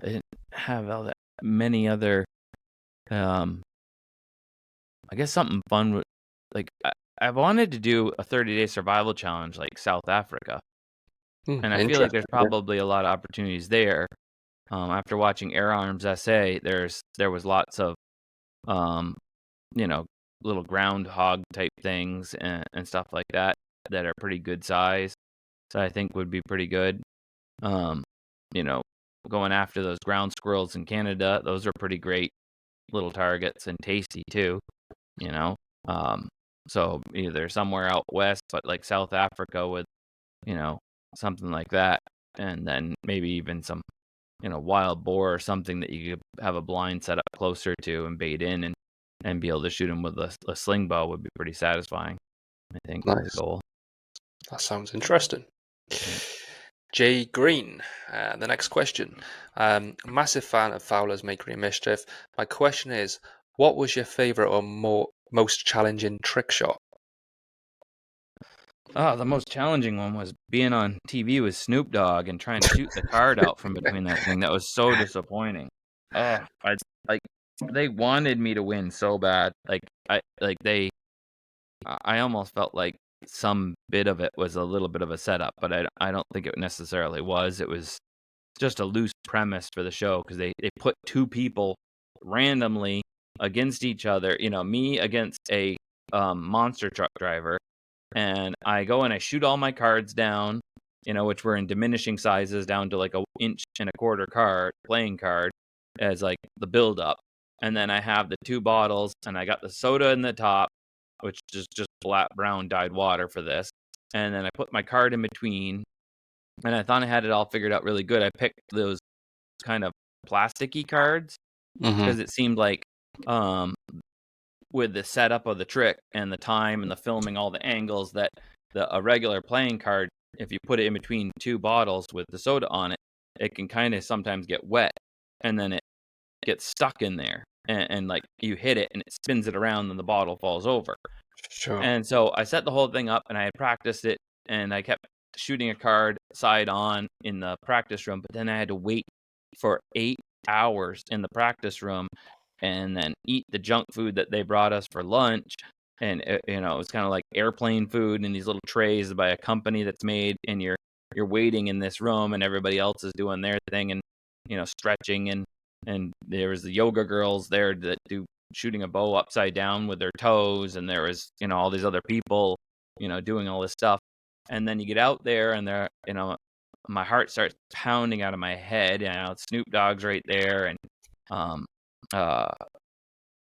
didn't have all that many other. I guess something fun would like I wanted to do a 30-day survival challenge like South Africa, and I feel like there's Interesting. Yeah. probably a lot of opportunities there. After watching Air Arms SA, there was lots of um, you know, little groundhog type things and stuff like that that are pretty good size. So I think would be pretty good. Um, you know, going after those ground squirrels in Canada, those are pretty great little targets and tasty too, you know. Um, so either somewhere out west, but like South Africa with, you know, something like that, and then maybe even some, wild boar or something that you could have a blind set up closer to and bait in and be able to shoot them with a sling bow would be pretty satisfying. I think is the Nice. goal. That sounds interesting. Yeah. Jay Green, the next question. Massive fan of Fowler's Makery and Mischief. My question is, what was your favorite or most challenging trick shot? Oh, the most challenging one was being on TV with Snoop Dogg and trying to shoot the card out from between that thing. That was so disappointing. Oh, I like they wanted me to win so bad. I almost felt like some bit of it was a little bit of a setup, but I don't think it necessarily was. It was just a loose premise for the show because they put two people randomly against each other. Me against a monster truck driver, and I go and I shoot all my cards down, which were in diminishing sizes down to like a inch and a quarter card playing card as like the build up, and then I have the two bottles, and I got the soda in the top, which is just flat brown dyed water for this, and then I put my card in between, and I thought I had it all figured out really good. I picked those kind of plasticky cards Hmm. because it seemed like um with the setup of the trick and the time and the filming, all the angles that a regular playing card, if you put it in between two bottles with the soda on it, it can kind of sometimes get wet, and then it gets stuck in there, and like you hit it and it spins it around and the bottle falls over. Sure. And so I set the whole thing up and I had practiced it, and I kept shooting a card side on in the practice room, but then I had to wait for 8 hours in the practice room and then eat the junk food that they brought us for lunch. And it was kind of like airplane food in these little trays by a company that's made, and you're waiting in this room, and everybody else is doing their thing and stretching, and there was the yoga girls there that do shooting a bow upside down with their toes, and there was all these other people doing all this stuff, and then you get out there and there my heart starts pounding out of my head, and Snoop Dogg's right there, and um uh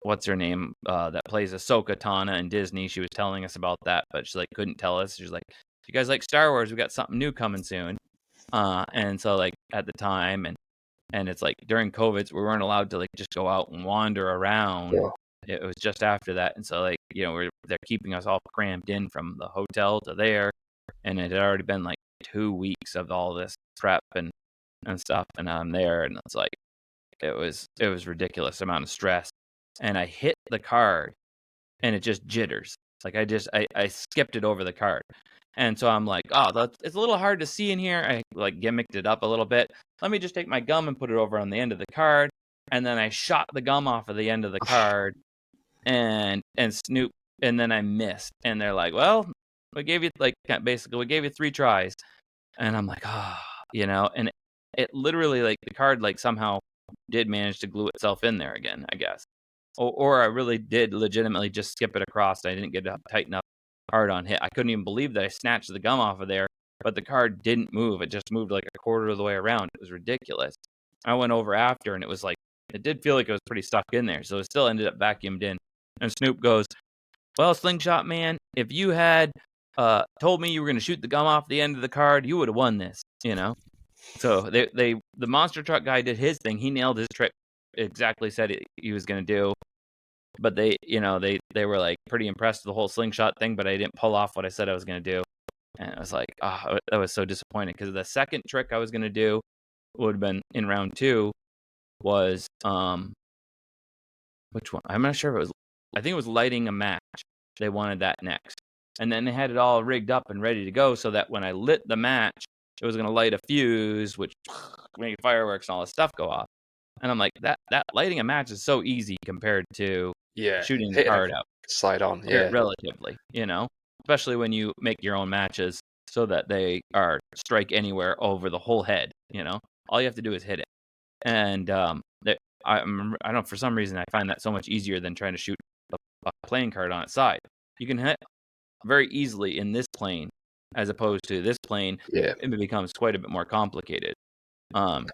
what's her name that plays Ahsoka Tana in Disney. She was telling us about that, but she like couldn't tell us. She's like, if you guys like Star Wars, we got something new coming soon. And so like at the time, and it's like during COVID, we weren't allowed to like just go out and wander around. Sure. It was just after that, and so like they're keeping us all crammed in from the hotel to there, and it had already been like 2 weeks of all this prep and stuff, and I'm there, and it's like it was ridiculous amount of stress. and I hit the card, and it just jitters. Like I skipped it over the card. And so I'm like, oh, it's a little hard to see in here. I like gimmicked it up a little bit. Let me just take my gum and put it over on the end of the card. And then I shot the gum off of the end of the card and Snoop, and then I missed. And they're like, well, we gave you basically we gave you 3 tries. And I'm like, and it literally, like, the card, like, somehow did manage to glue itself in there again, I guess. Or I really did legitimately just skip it across. I didn't get to tighten up hard on hit. I couldn't even believe that I snatched the gum off of there, but the card didn't move. It just moved like a quarter of the way around. It was ridiculous. I went over after, and it was like, it did feel like it was pretty stuck in there, so it still ended up vacuumed in. And Snoop goes, well, Slingshot man, if you had told me you were going to shoot the gum off the end of the card, you would have won this, So the monster truck guy did his thing. He nailed his trick, exactly said he was going to do. But they were like pretty impressed with the whole slingshot thing, but I didn't pull off what I said I was going to do. And I was like, that was so disappointing, because the second trick I was going to do would have been in round 2 was, which one? I'm not sure if it was, I think it was lighting a match. They wanted that next. And then they had it all rigged up and ready to go so that when I lit the match, it was going to light a fuse, which made fireworks and all this stuff go off. And I'm like, that lighting a match is so easy compared to shooting the hitting card a out. slide on, yeah. Relatively, especially when you make your own matches so that they are strike anywhere over the whole head. All you have to do is hit it. And I don't know, for some reason I find that so much easier than trying to shoot a playing card on its side. You can hit very easily in this plane, as opposed to this plane. Yeah. It becomes quite a bit more complicated. And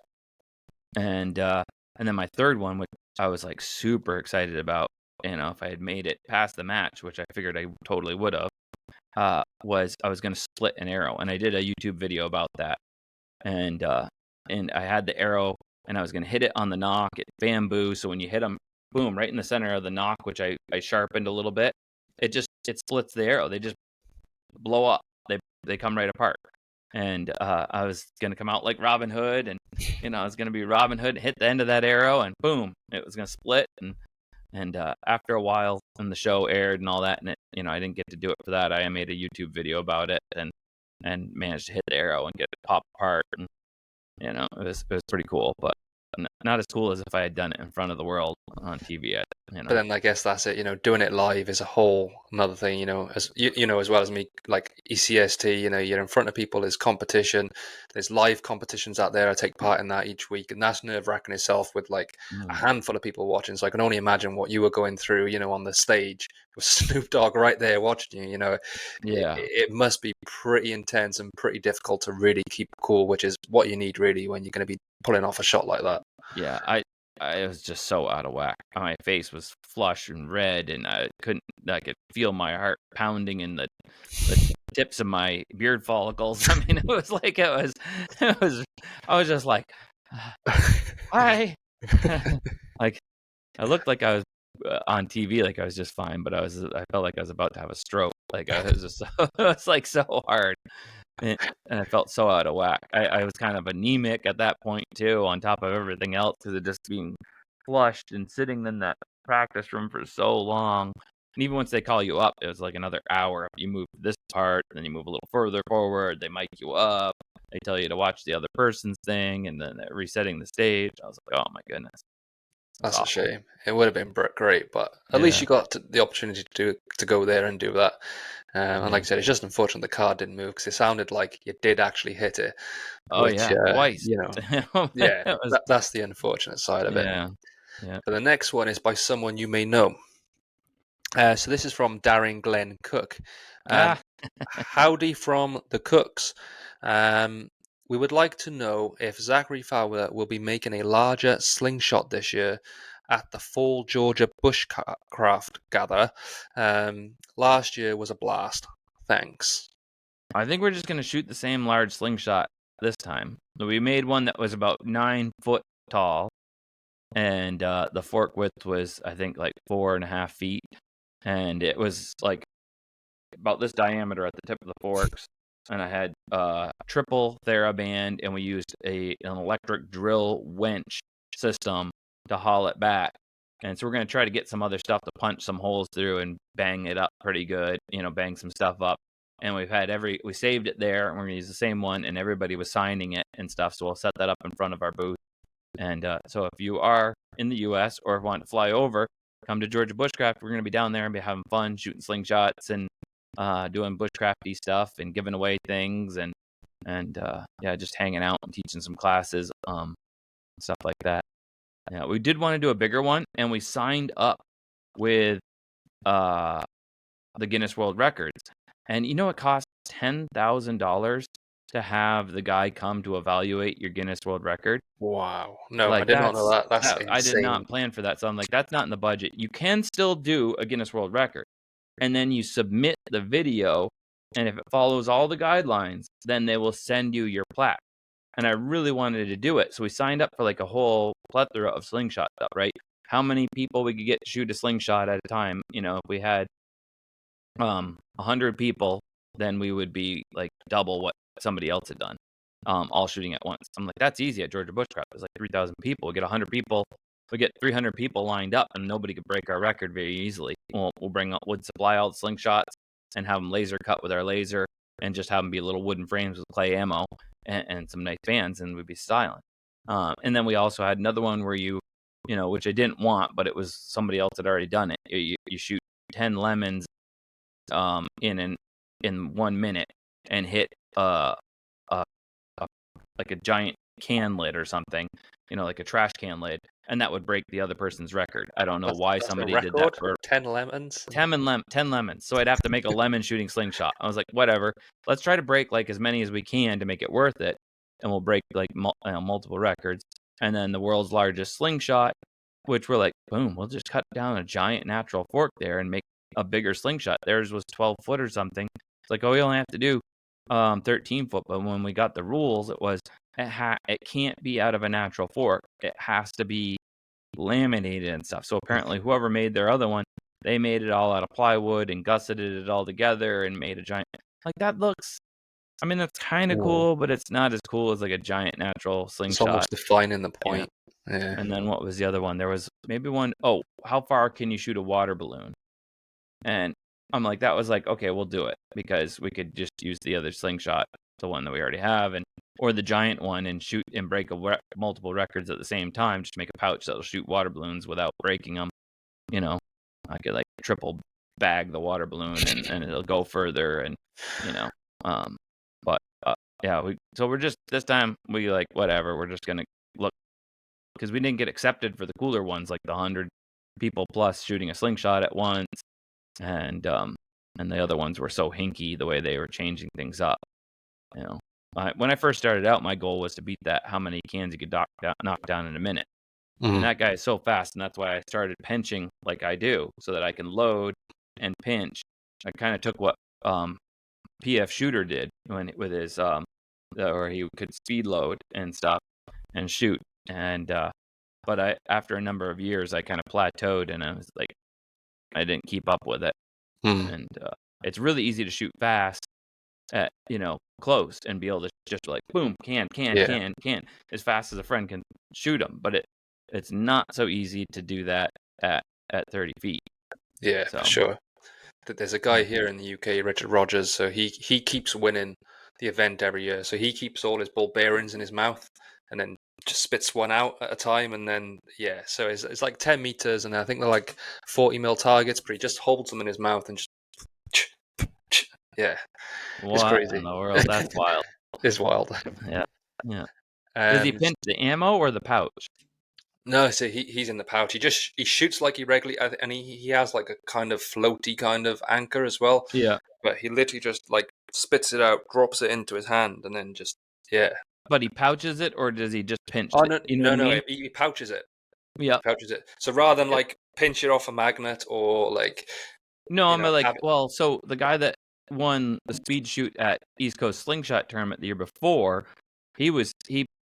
then my third one, which I was like super excited about, if I had made it past the match, which I figured I totally would have, was I was going to split an arrow, and I did a YouTube video about that. And I had the arrow, and I was going to hit it on the knock at bamboo. So when you hit them, boom, right in the center of the knock, which I sharpened a little bit, it splits the arrow. They just blow up. They come right apart. And I was going to come out like Robin Hood, and I was going to be Robin Hood, hit the end of that arrow, and boom, it was going to split. And after a while, and the show aired and all that, and I didn't get to do it for that. I made a YouTube video about it, and managed to hit the arrow and get it pop apart, and it was pretty cool, but not as cool as if I had done it in front of the world on TV. But then I guess that's it. Doing it live is a whole another thing. As as well as me, like ECST. You're in front of people. There's competition. There's live competitions out there. I take part in that each week, and that's nerve-wracking itself with like a handful of people watching. So I can only imagine what you were going through. On the stage with Snoop Dogg right there watching you. Yeah, it must be pretty intense and pretty difficult to really keep cool, which is what you need really when you're going to be pulling off a shot like that. Yeah, I was just so out of whack. My face was flush and red, and I could feel my heart pounding in the tips of my beard follicles. I mean, it was I was just like, hi. Like, I looked like I was on TV, like I was just fine, but I felt like I was about to have a stroke. Like I was just, it was like so hard. And I felt so out of whack. I was kind of anemic at that point too, on top of everything else, because of just being flushed and sitting in that practice room for so long. And even once they call you up, it was like another hour. If you move this part, and then you move a little further forward, they mic you up. They tell you to watch the other person's thing, and then they're resetting the stage. I was like, oh my goodness. That's a shame. It would have been great, but at least you got the opportunity to go there and do that. And like I said, it's just unfortunate the card didn't move, because it sounded like you did actually hit it. Oh yeah, twice. Yeah, that's the unfortunate side of it. Yeah. But the next one is by someone you may know. So this is from Darren Glenn Cook. Howdy from the Cooks. We would like to know if Zachary Fowler will be making a larger slingshot this year at the Fall Georgia Bushcraft Gather. Last year was a blast. Thanks. I think we're just going to shoot the same large slingshot this time. We made one that was about 9 foot tall, and the fork width was, I think, like 4.5 feet, and it was like about this diameter at the tip of the forks. And I had triple TheraBand, and we used an electric drill winch system to haul it back. And so we're going to try to get some other stuff to punch some holes through and bang it up pretty good, bang some stuff up. And we saved it there, and we're going to use the same one, and everybody was signing it and stuff. So we'll set that up in front of our booth. And so if you are in the U.S. or want to fly over, come to Georgia Bushcraft. We're going to be down there and be having fun, shooting slingshots and doing bushcrafty stuff and giving away things and just hanging out and teaching some classes, stuff like that. Yeah, we did want to do a bigger one, and we signed up with the Guinness World Records. And it costs $10,000 to have the guy come to evaluate your Guinness World Record. Wow. No, I did not know that. That's insane. I did not plan for that. So I'm like, that's not in the budget. You can still do a Guinness World Record. And then you submit the video, and if it follows all the guidelines, then they will send you your plaque. And I really wanted to do it. So we signed up for like a whole plethora of slingshot stuff, right? How many people we could get to shoot a slingshot at a time. If we had 100 people, then we would be like double what somebody else had done, all shooting at once. I'm like, that's easy at Georgia Bushcraft. There's like 3,000 people. We get 100 people. We get 300 people lined up, and nobody could break our record very easily. We'd supply all the slingshots and have them laser cut with our laser, and just have them be little wooden frames with clay ammo and some nice bands, and we'd be styling. And then we also had another one where which I didn't want, but it was somebody else had already done it. You shoot 10 lemons in 1 minute and hit like a giant can lid or something, like a trash can lid, and that would break the other person's record. I don't know why somebody did that for 10 lemons. 10 lemons. So I'd have to make a lemon shooting slingshot. I was like, whatever. Let's try to break like as many as we can to make it worth it, and we'll break like multiple records. And then the world's largest slingshot, which we're like, boom, we'll just cut down a giant natural fork there and make a bigger slingshot. Theirs was 12 foot or something. It's like, oh, we only have to do 13 foot. But when we got the rules, it was it can't be out of a natural fork. It has to be laminated and stuff. So apparently whoever made their other one, they made it all out of plywood and gusseted it all together and made a giant, like that looks, that's kind of cool, but it's not as cool as like a giant natural slingshot. It's almost defining the point. Yeah. And then what was the other one? There was maybe one, how far can you shoot a water balloon? And I'm like, that was like, okay, we'll do it, because we could just use the other slingshot, the one that we already have, or the giant one, and shoot and break multiple records at the same time, just make a pouch that'll shoot water balloons without breaking them. I could like triple bag the water balloon and it'll go further, and so we're just, this time we like, whatever, we're just gonna look, because we didn't get accepted for the cooler ones, like the 100 people plus shooting a slingshot at once, and the other ones were so hinky the way they were changing things up. When I first started out, my goal was to beat that, how many cans you could knock down in a minute. And that guy is so fast, and that's why I started pinching like I do, so that I can load and pinch. I kind of took what PF Shooter did with his where he could speed load and stuff and shoot. And but after a number of years, I kind of plateaued, and I was like, I didn't keep up with it. And it's really easy to shoot fast at close and be able to just like boom, can as fast as a friend can shoot them, but it's not so easy to do that at 30 feet. Yeah, for sure. There's a guy here in the UK, Richard Rogers, so he keeps winning the event every year. So he keeps all his ball bearings in his mouth and then just spits one out at a time, and then so it's like 10 meters, and I think they're like 40 mil targets, but he just holds them in his mouth and just it's crazy. In the world, that's wild. It's wild. Yeah. Does he pinch the ammo or the pouch? No, so he's in the pouch. He shoots like he regularly, and he has like a kind of floaty kind of anchor as well. Yeah. But he literally just like spits it out, drops it into his hand, and then just But he pouches it, or does he just pinch it? No, he pouches it. Yeah. He pouches it. So rather than like pinch it off a magnet or like. No, I'm like, so the guy that won the speed shoot at East Coast Slingshot tournament the year before, he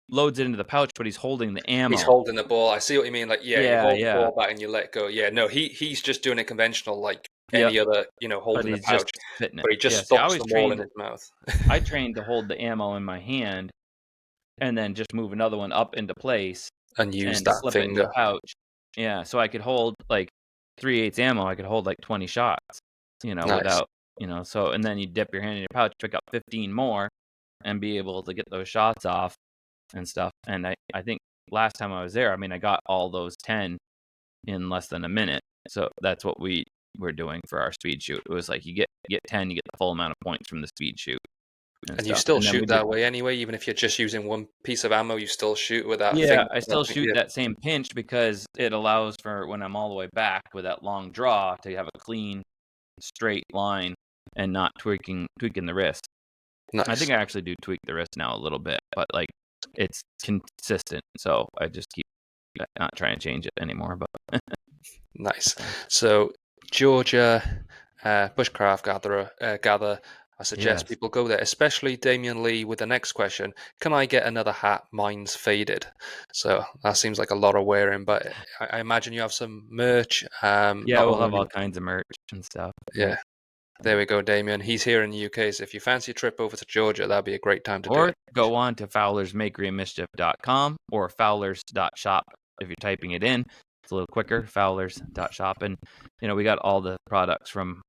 loads it into the pouch, but he's holding the ammo. He's holding the ball. I see what you mean. Like, you hold the ball back and you let go. Yeah, no, he's just doing it conventional, like any other, holding the pouch. But he just stops the ball in his mouth. I trained to hold the ammo in my hand and then just move another one up into place and use that slip finger. it in the pouch. Yeah, so I could hold like 3/8 ammo. I could hold like 20 shots, Nice. without, so and then you dip your hand in your pouch, pick up 15 more, and be able to get those shots off and stuff. And I think last time I was there, I mean, I got all those 10 in less than a minute. So that's what we were doing for our speed shoot. It was like you get 10, you get the full amount of points from the speed shoot and And you stuff. still And then we shoot did. that way anyway, even if you're just using one piece of ammo, you still shoot with that Yeah, thing. I still shoot Yeah, that same pinch because it allows for when I'm all the way back with that long draw to have a clean, straight line and not tweaking the wrist. I nice, think I actually do tweak the wrist now a little bit, but like it's consistent, so I just keep not trying to change it anymore. But nice. so, So Georgia, bushcraft gather. I suggest yes, people go there, especially Damien Lee with the next question. Can I get another hat? Mine's faded. So that seems like a lot of wearing, but I imagine you have some merch. yeah, Not we'll have all only, kinds of merch and stuff. Yeah. yeah, there we go, Damien. He's here in the UK, so if you fancy a trip over to Georgia, that'd be a great time to do Or it. go on to fowlersmakeryandmischief.com or fowlers.shop if you're typing it in. It's a little quicker, fowlers.shop. And, we got all the products from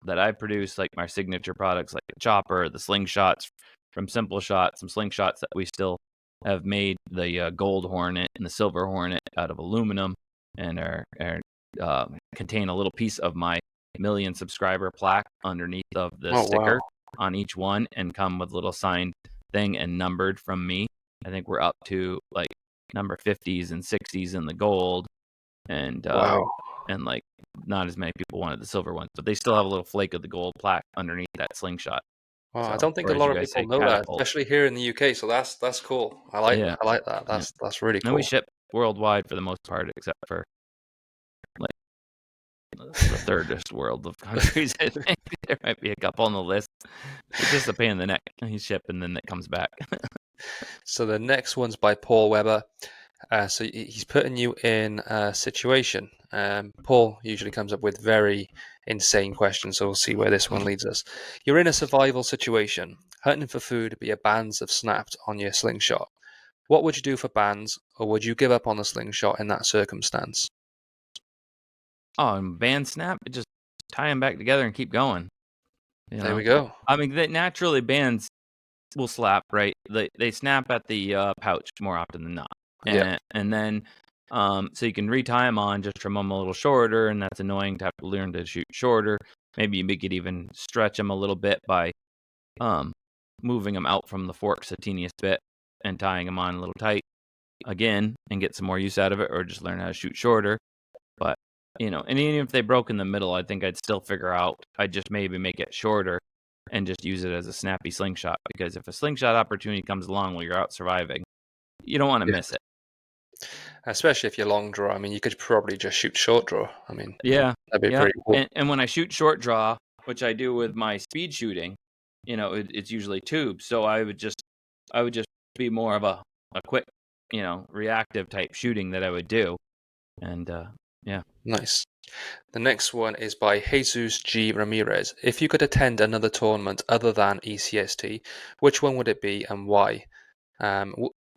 that I produce, like my signature products like the chopper, the slingshots from Simple Shot, some slingshots that we still have made, the gold hornet and the silver hornet out of aluminum and contain a little piece of my million subscriber plaque underneath of the Oh sticker wow, on each one and come with a little signed thing and numbered from me. I think we're up to like number 50s and 60s in the gold, and wow. like not as many people wanted the silver ones, but they still have a little flake of the gold plaque underneath that slingshot. Well, I So, don't think or a as lot you of guys people say, know that, catapult. especially here in the UK. So that's cool. Yeah, I like that. yeah. That's really And we cool. ship worldwide for the most part, except for like the thirdest world of countries. I think there might be a couple on the list. It's just a pain in the neck. You ship and then it comes back. So the next one's by Paul Weber. So he's putting you in a situation. Paul usually comes up with very insane questions, so we'll see where this one leads us. You're in a survival situation, hunting for food, but your bands have snapped on your slingshot. What would you do for bands, or would you give up on the slingshot in that circumstance? Oh, and band snap, just tie them back together and keep going. You There know, we go. I mean, naturally bands will slap, right? They snap at the pouch more often than not, Yeah, and then so you can retie them on, just trim them a little shorter, and that's annoying to have to learn to shoot shorter. Maybe you could even stretch them a little bit by um moving them out from the forks a teeniest bit and tying them on a little tight again, and get some more use out of it, or just learn how to shoot shorter. But, and even if they broke in the middle, I think I'd still figure out, I'd just maybe make it shorter and just use it as a snappy slingshot. Because if a slingshot opportunity comes along while you're out surviving, you don't want to yeah. miss it. Especially if you're long draw. I mean, you could probably just shoot short draw. I mean, Yeah. that'd be Yep. pretty cool. And when I shoot short draw, which I do with my speed shooting, it's usually tubes. So I would just be more of a quick, reactive type shooting that I would do. And yeah. Nice. The next one is by Jesus G. Ramirez. If you could attend another tournament other than ECST, which one would it be and why?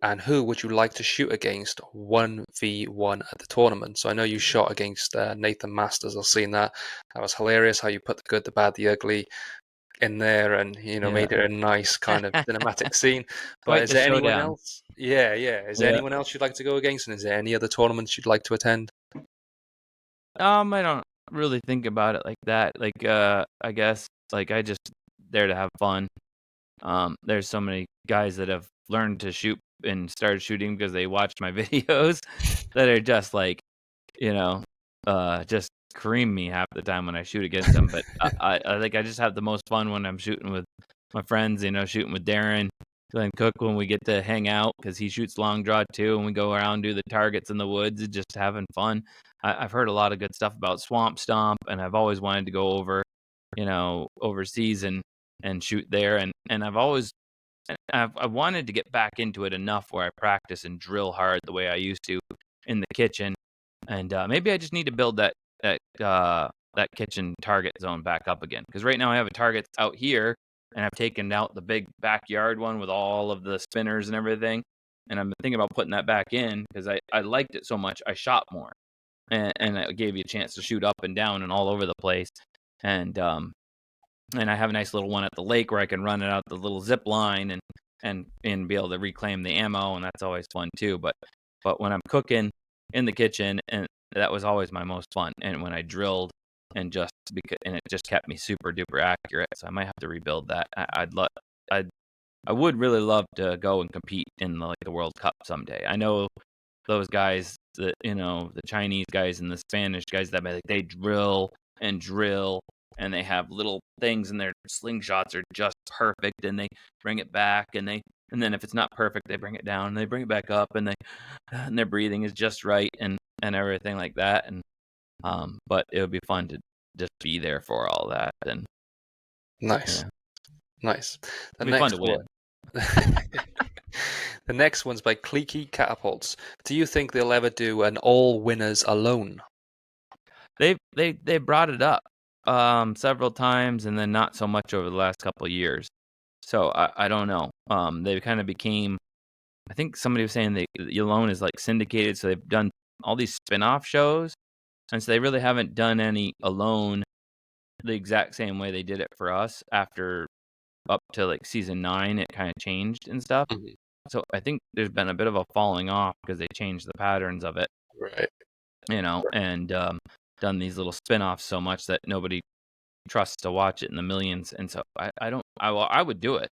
And who would you like to shoot against 1v1 at the tournament? So I know you shot against Nathan Masters. I've seen that. That was hilarious how you put the good, the bad, the ugly in there and, Yeah. made it a nice kind of cinematic scene. But Quite is the there anyone showdown. else? Yeah, yeah. Is there Yeah. anyone else you'd like to go against? And is there any other tournaments you'd like to attend? I don't really think about it like that. Like, I guess, like, I just there to have fun. There's so many guys that have learned to shoot and started shooting because they watched my videos that are just like, you know, just cream me half the time when I shoot against them. But I think I just have the most fun when I'm shooting with my friends, shooting with Darren, Glenn Cook when we get to hang out because he shoots long draw too, and we go around do the targets in the woods and just having fun. I've heard a lot of good stuff about Swamp Stomp, and I've always wanted to go over, overseas and shoot there, and I've wanted to get back into it enough where I practice and drill hard the way I used to in the kitchen, and maybe I just need to build that kitchen target zone back up again because right now I have a target out here, and I've taken out the big backyard one with all of the spinners and everything, and I'm thinking about putting that back in because I liked it so much I shot more. and it gave you a chance to shoot up and down and all over the place. And I have a nice little one at the lake where I can run it out the little zip line and be able to reclaim the ammo, and that's always fun too. But when I'm cooking in the kitchen, and that was always my most fun. And when I drilled, and it just kept me super duper accurate. So I might have to rebuild that. I would really love to go and compete in the World Cup someday. I know those guys, the Chinese guys and the Spanish guys that they drill and drill, and they have little things, and their slingshots are just perfect, and they bring it back, and then if it's not perfect, they bring it down, and they bring it back up, and their breathing is just right, and everything like that. And but it would be fun to just be there for all that. And Nice. yeah, Nice. it'd be fun to win. The next one's by Cliquey Catapults. Do you think they'll ever do an all winners alone? They brought it up several times, and then not so much over the last couple of years. So I don't know. They kind of became. I think somebody was saying the Alone is like syndicated, so they've done all these spin-off shows, and so they really haven't done any Alone the exact same way they did it for us. After up to like season 9, it kind of changed and stuff. Mhm. So I think there's been a bit of a falling off because they changed the patterns of it, Right. and done these little spin-offs so much that nobody trusts to watch it in the millions. And so I would do it.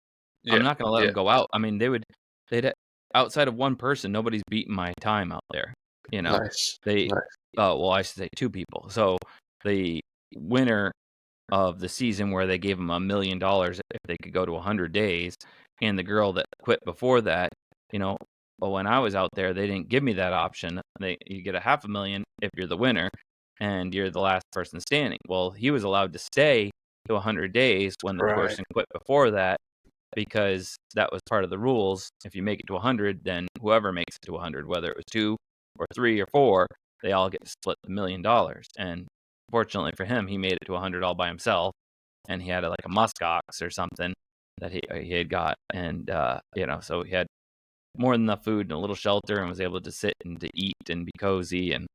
I'm Yeah. not gonna let Yeah. them go out. I mean, they'd outside of one person, nobody's beating my time out there. Nice. They Nice. well, I should say 2 people. So the winner of the season where they gave them $1 million if they could go to 100 days, and the girl that quit before that, but when I was out there, they didn't give me that option. You get a $500,000 if you're the winner, and you're the last person standing. Well, he was allowed to stay to 100 days when the Right. person quit before that, because that was part of the rules. If you make it to 100, then whoever makes it to 100, whether it was 2 or 3 or 4, they all get to split the $1 million. And fortunately for him, he made it to 100 all by himself, and he had like a muskox or something that he had got, and so he had more than enough food and a little shelter, and was able to sit and to eat and be cozy, and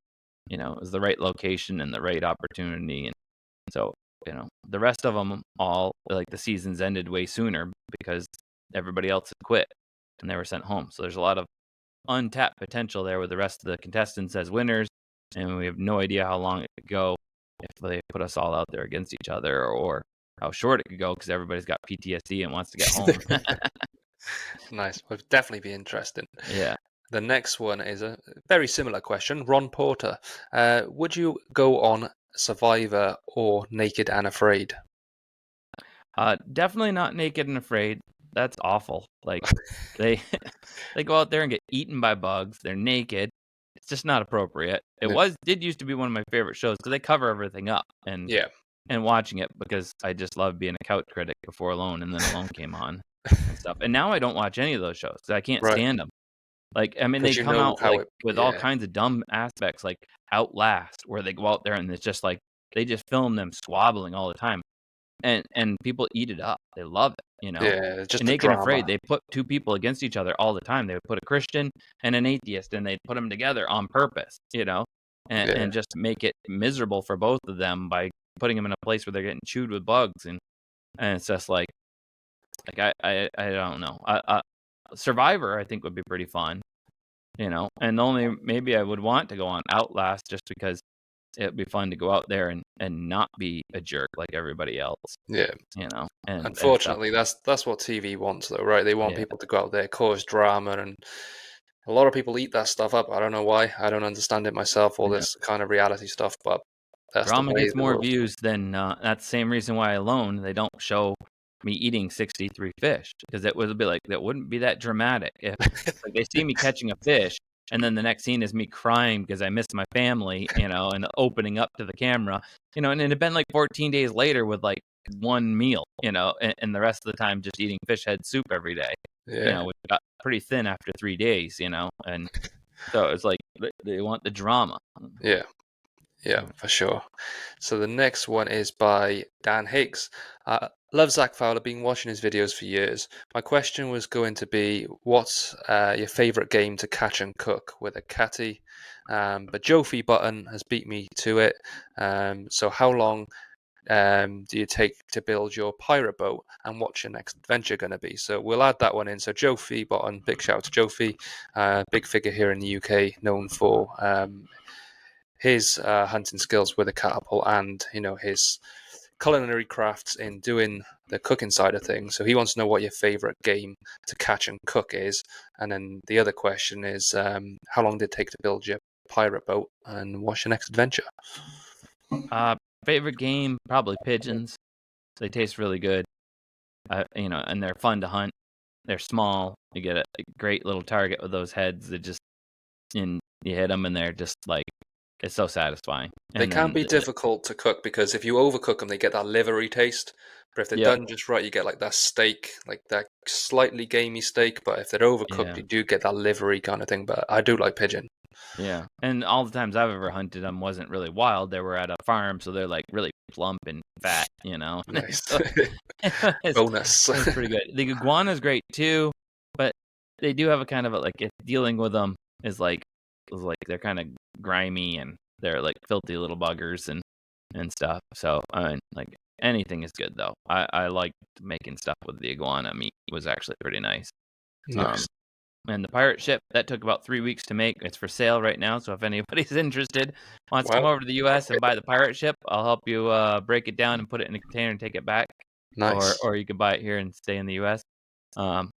it was the right location and the right opportunity. And so the rest of them all, like, the seasons ended way sooner because everybody else had quit and they were sent home. So there's a lot of untapped potential there with the rest of the contestants as winners, and we have no idea how long it could go if they put us all out there against each other, or how short it could go because everybody's got PTSD and wants to get home. Nice. Would definitely be interesting. Yeah. The next one is a very similar question. Ron Porter. Would you go on Survivor or Naked and Afraid? Definitely not Naked and Afraid. That's awful. Like, they they go out there and get eaten by bugs. They're naked. It's just not appropriate. Did used to be one of my favorite shows because they cover everything up, and Yeah. watching it, because I just loved being a couch critic before Alone, and then Alone came on and stuff. And now I don't watch any of those shows 'cause I can't Right. stand them. Like, I mean, they Because you come know out how like it. with all Yeah. kinds of dumb aspects, like Outlast, where they go out there and it's just like they just film them squabbling all the time, and people eat it up. They love it. Yeah. Just And the Naked and Afraid, drama. they put 2 people against each other all the time. They would put a Christian and an atheist, and they'd put them together on purpose, Yeah. and just make it miserable for both of them by putting them in a place where they're getting chewed with bugs, and it's just like I don't know. Survivor, I think, would be pretty fun, and only maybe I would want to go on Outlast just because it'd be fun to go out there and not be a jerk like everybody else, Yeah. and stuff. Unfortunately, that's what TV wants, though, right? They want Yeah, people to go out there, cause drama, and a lot of people eat that stuff up. I don't know why. I don't understand it myself, all yeah. this kind of reality stuff, but that's the Drama way gets the more world. views than that's the same reason why Alone they don't show me eating 63 fish, because it would be like, that wouldn't be that dramatic if, like, they see me catching a fish, and then the next scene is me crying because I missed my family, and opening up to the camera, and it had been like 14 days later with like one meal, and the rest of the time just eating fish head soup every day, Yeah. which got pretty thin after 3 days, and so it's like they want the drama. Yeah. Yeah, for sure. So the next one is by Dan Higgs. Love Zach Fowler, been watching his videos for years. My question was going to be, what's your favourite game to catch and cook with a catty? But Jofi Button has beat me to it. So how long do you take to build your pirate boat, and what's your next adventure going to be? So we'll add that one in. So Jofi Button, big shout out to Jofi, big figure here in the UK, known for his hunting skills with a catapult and his culinary crafts in doing the cooking side of things. So he wants to know what your favorite game to catch and cook is. And then the other question is, how long did it take to build your pirate boat, and what's your next adventure? Favorite game, probably pigeons. They taste really good. And they're fun to hunt. They're small. You get a great little target with those heads that just, and you hit them, and they're just like, it's so satisfying. They And can then, be difficult to cook because if you overcook them, they get that livery taste. But if they're yep, done just right, you get like that steak, like that slightly gamey steak. But if they're overcooked, yeah, you do get that livery kind of thing. But I do like pigeon. yeah. And all the times I've ever hunted them wasn't really wild. They were at a farm, so they're like really plump and fat, Nice. So it was, Bonus. it was pretty good. The iguana's great too, but they do have a kind of dealing with them is like they're kind of grimy and they're like filthy little buggers and stuff. So I mean, like anything is good though. I liked making stuff with the iguana meat. It was actually pretty nice. Um, Nice. and the pirate ship that took about 3 weeks to make. It's for sale right now. So if anybody's interested, wants to come Well, over to the U.S. and buy the pirate ship, I'll help you break it down and put it in a container and take it back, or nice. or you could buy it here and stay in the U.S. Um,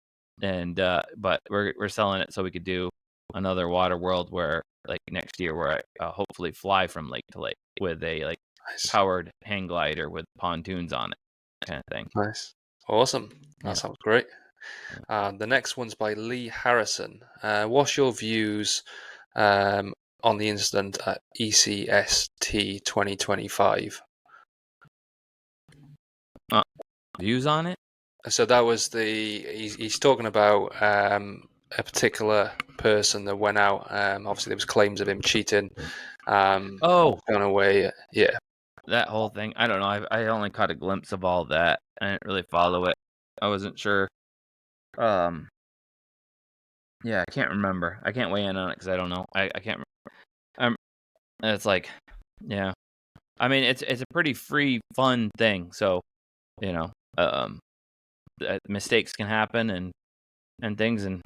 but we're selling it so we could do another water world where like next year where I hopefully fly from lake to lake with a like Nice. powered hang glider with pontoons on it kind of thing. Nice. Awesome. That Yeah. sounds great. Yeah. The next one's by Lee Harrison. What's your views on the incident at ECST 2025? Views on it? So that was he's talking about a particular person that went out. Obviously, there was claims of him cheating. Oh, Gone away. Yeah. that whole thing. I don't know. I only caught a glimpse of all that. I didn't really follow it. I wasn't sure. Um, yeah, I can't remember. I can't weigh in on it because I don't know. I can't. It's like, yeah. I mean, it's a pretty free, fun thing. So you know, um, mistakes can happen and things, and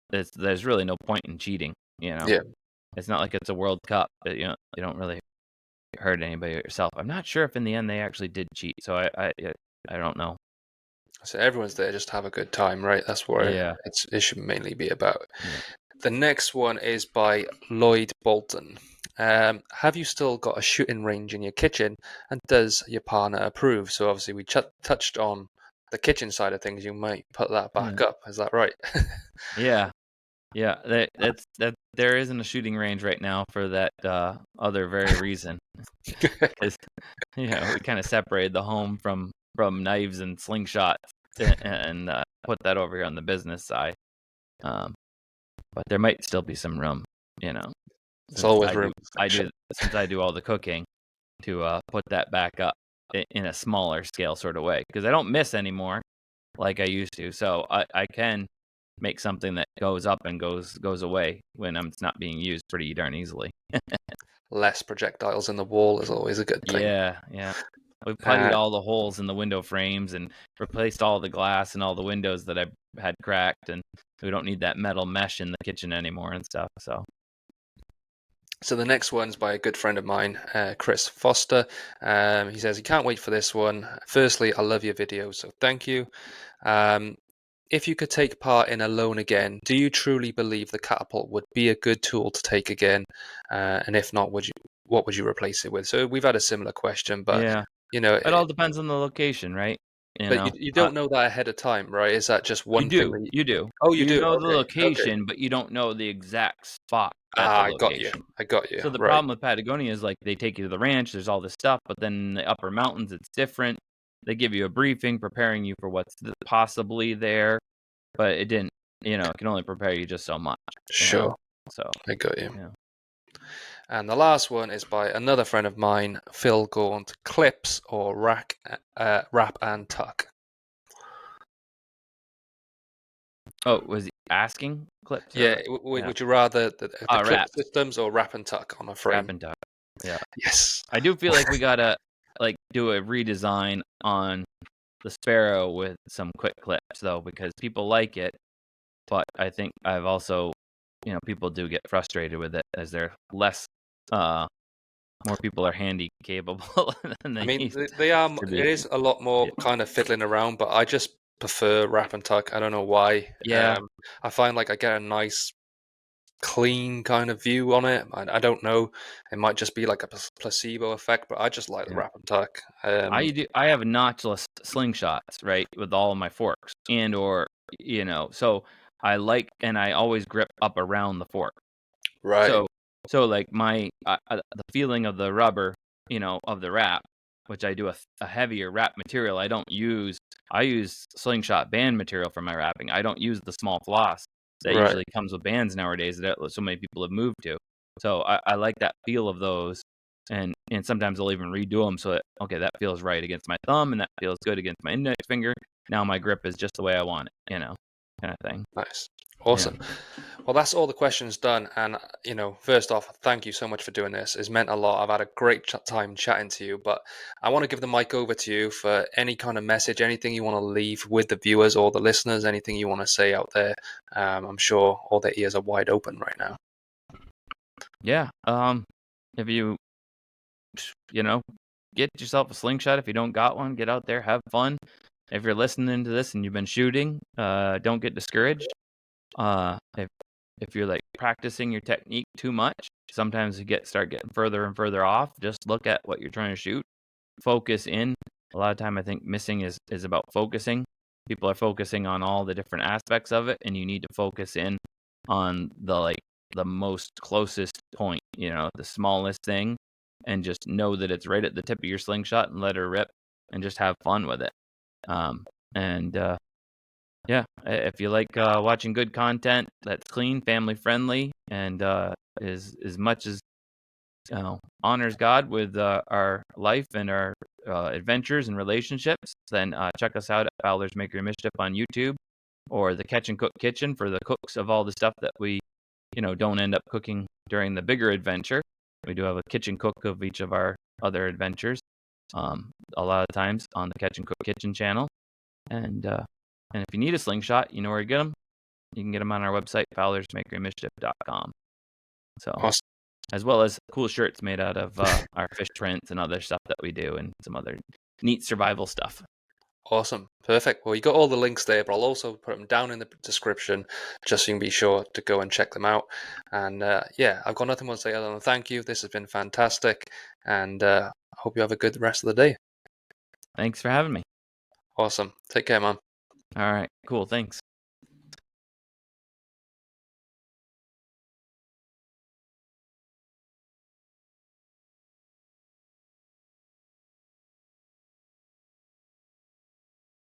there's really no point in cheating. Yeah. It's not like it's a World Cup. You don't really hurt anybody or yourself. I'm not sure if in the end they actually did cheat. So I don't know. So everyone's there just to have a good time, right? That's what Yeah. it should mainly be about. Yeah. The next one is by Lloyd Bolton. Have you still got a shooting range in your kitchen, and does your partner approve? So obviously we touched on the kitchen side of things. You might put that back Yeah. up. Is that right? Yeah. Yeah. That there isn't a shooting range right now for that other very reason. Because we kind of separated the home from knives and slingshots and put that over here on the business side. Um, but there might still be some room, There's since always I do room for I shit. do since I do all the cooking to put that back up in a smaller scale sort of way because I don't miss anymore like I used to. So I can make something that goes up and goes away when it's not being used pretty darn easily. Less projectiles in the wall is always a good thing. Yeah, yeah. We puttied Uh, all the holes in the window frames and replaced all the glass and all the windows that I had cracked, and we don't need that metal mesh in the kitchen anymore and stuff. So So the next one's by a good friend of mine, Chris Foster. He says he can't wait for this one. Firstly, I love your videos, so thank you. Um, if you could take part in Alone again, do you truly believe the catapult would be a good tool to take again? And if not, what would you replace it with? So we've had a similar question, but yeah, you know, it all depends on the location, right? You but know, you don't know that ahead of time, right? Is that just you one thing do, that you do. Oh, you You do. know the Okay. Okay. location, but you don't know the exact spot at the Ah, I got you. location. I got you. So the Right. problem with Patagonia is like they take you to the ranch, there's all this stuff, but then in the upper mountains it's different. They give you a briefing preparing you for what's possibly there, but it didn't, it can only prepare you just so much, you know. Sure. So, I got you. yeah. And the last one is by another friend of mine, Phil Gaunt. Clips or wrap and tuck? Oh, was he asking clips Yeah, or yeah? would you rather the clip Wraps, systems or wrap and tuck on a wrap frame? and tuck. Yeah, Yes. I do feel like we gotta like do a redesign on the Sparrow with some quick clips though, because people like it, but I think I've also, people do get frustrated with it as they're less, more people are handy capable than I they mean, used they are. to be. It is a lot more Yeah, kind of fiddling around, but I just prefer wrap and tuck. I don't know why. yeah, I find like I get a nice, clean kind of view on it. I don't know. It might just be like a placebo effect, but I just like the yeah. wrap and tuck. I have notchless slingshots, right, with all of my forks or, so I always grip up around the fork. Right, So like my the feeling of the rubber, of the wrap, which I do a heavier wrap material. I use slingshot band material for my wrapping. I don't use the small floss that right. usually comes with bands nowadays that so many people have moved to. So I like that feel of those, and sometimes I'll even redo them so that okay, that feels right against my thumb and that feels good against my index finger. Now my grip is just the way I want it, kind of thing. Nice. Yeah. Awesome. Well, that's all the questions done. And, first off, thank you so much for doing this. It's meant a lot. I've had a great time chatting to you, but I want to give the mic over to you for any kind of message, anything you want to leave with the viewers or the listeners, anything you want to say out there. I'm sure all their ears are wide open right now. Yeah. If you know, get yourself a slingshot. If you don't got one, get out there, have fun. If you're listening to this and you've been shooting, don't get discouraged. If you're like practicing your technique too much, sometimes you start getting further and further off. Just look at what you're trying to shoot. Focus in. A lot of time I think missing is about focusing. People are focusing on all the different aspects of it, and you need to focus in on the most closest point, the smallest thing, and just know that it's right at the tip of your slingshot and let her rip and just have fun with it. And yeah, if you like watching good content that's clean, family friendly, and is as much as honors God with our life and our adventures and relationships, then check us out at Fowler's Makery Mischief on YouTube or the Catch and Cook Kitchen for the cooks of all the stuff that we, don't end up cooking during the bigger adventure. We do have a kitchen cook of each of our other adventures. A lot of times on the Catch and Cook Kitchen channel, and if you need a slingshot, you know where to get them. You can get them on our website, fowlersmakerymischief.com. So, Awesome. as well as cool shirts made out of our fish prints and other stuff that we do, and some other neat survival stuff. Awesome. Perfect. Well, you got all the links there, but I'll also put them down in the description just so you can be sure to go and check them out. And yeah, I've got nothing more to say other than thank you. This has been fantastic. And I hope you have a good rest of the day. Thanks for having me. Awesome. Take care, man. All right, cool. Thanks.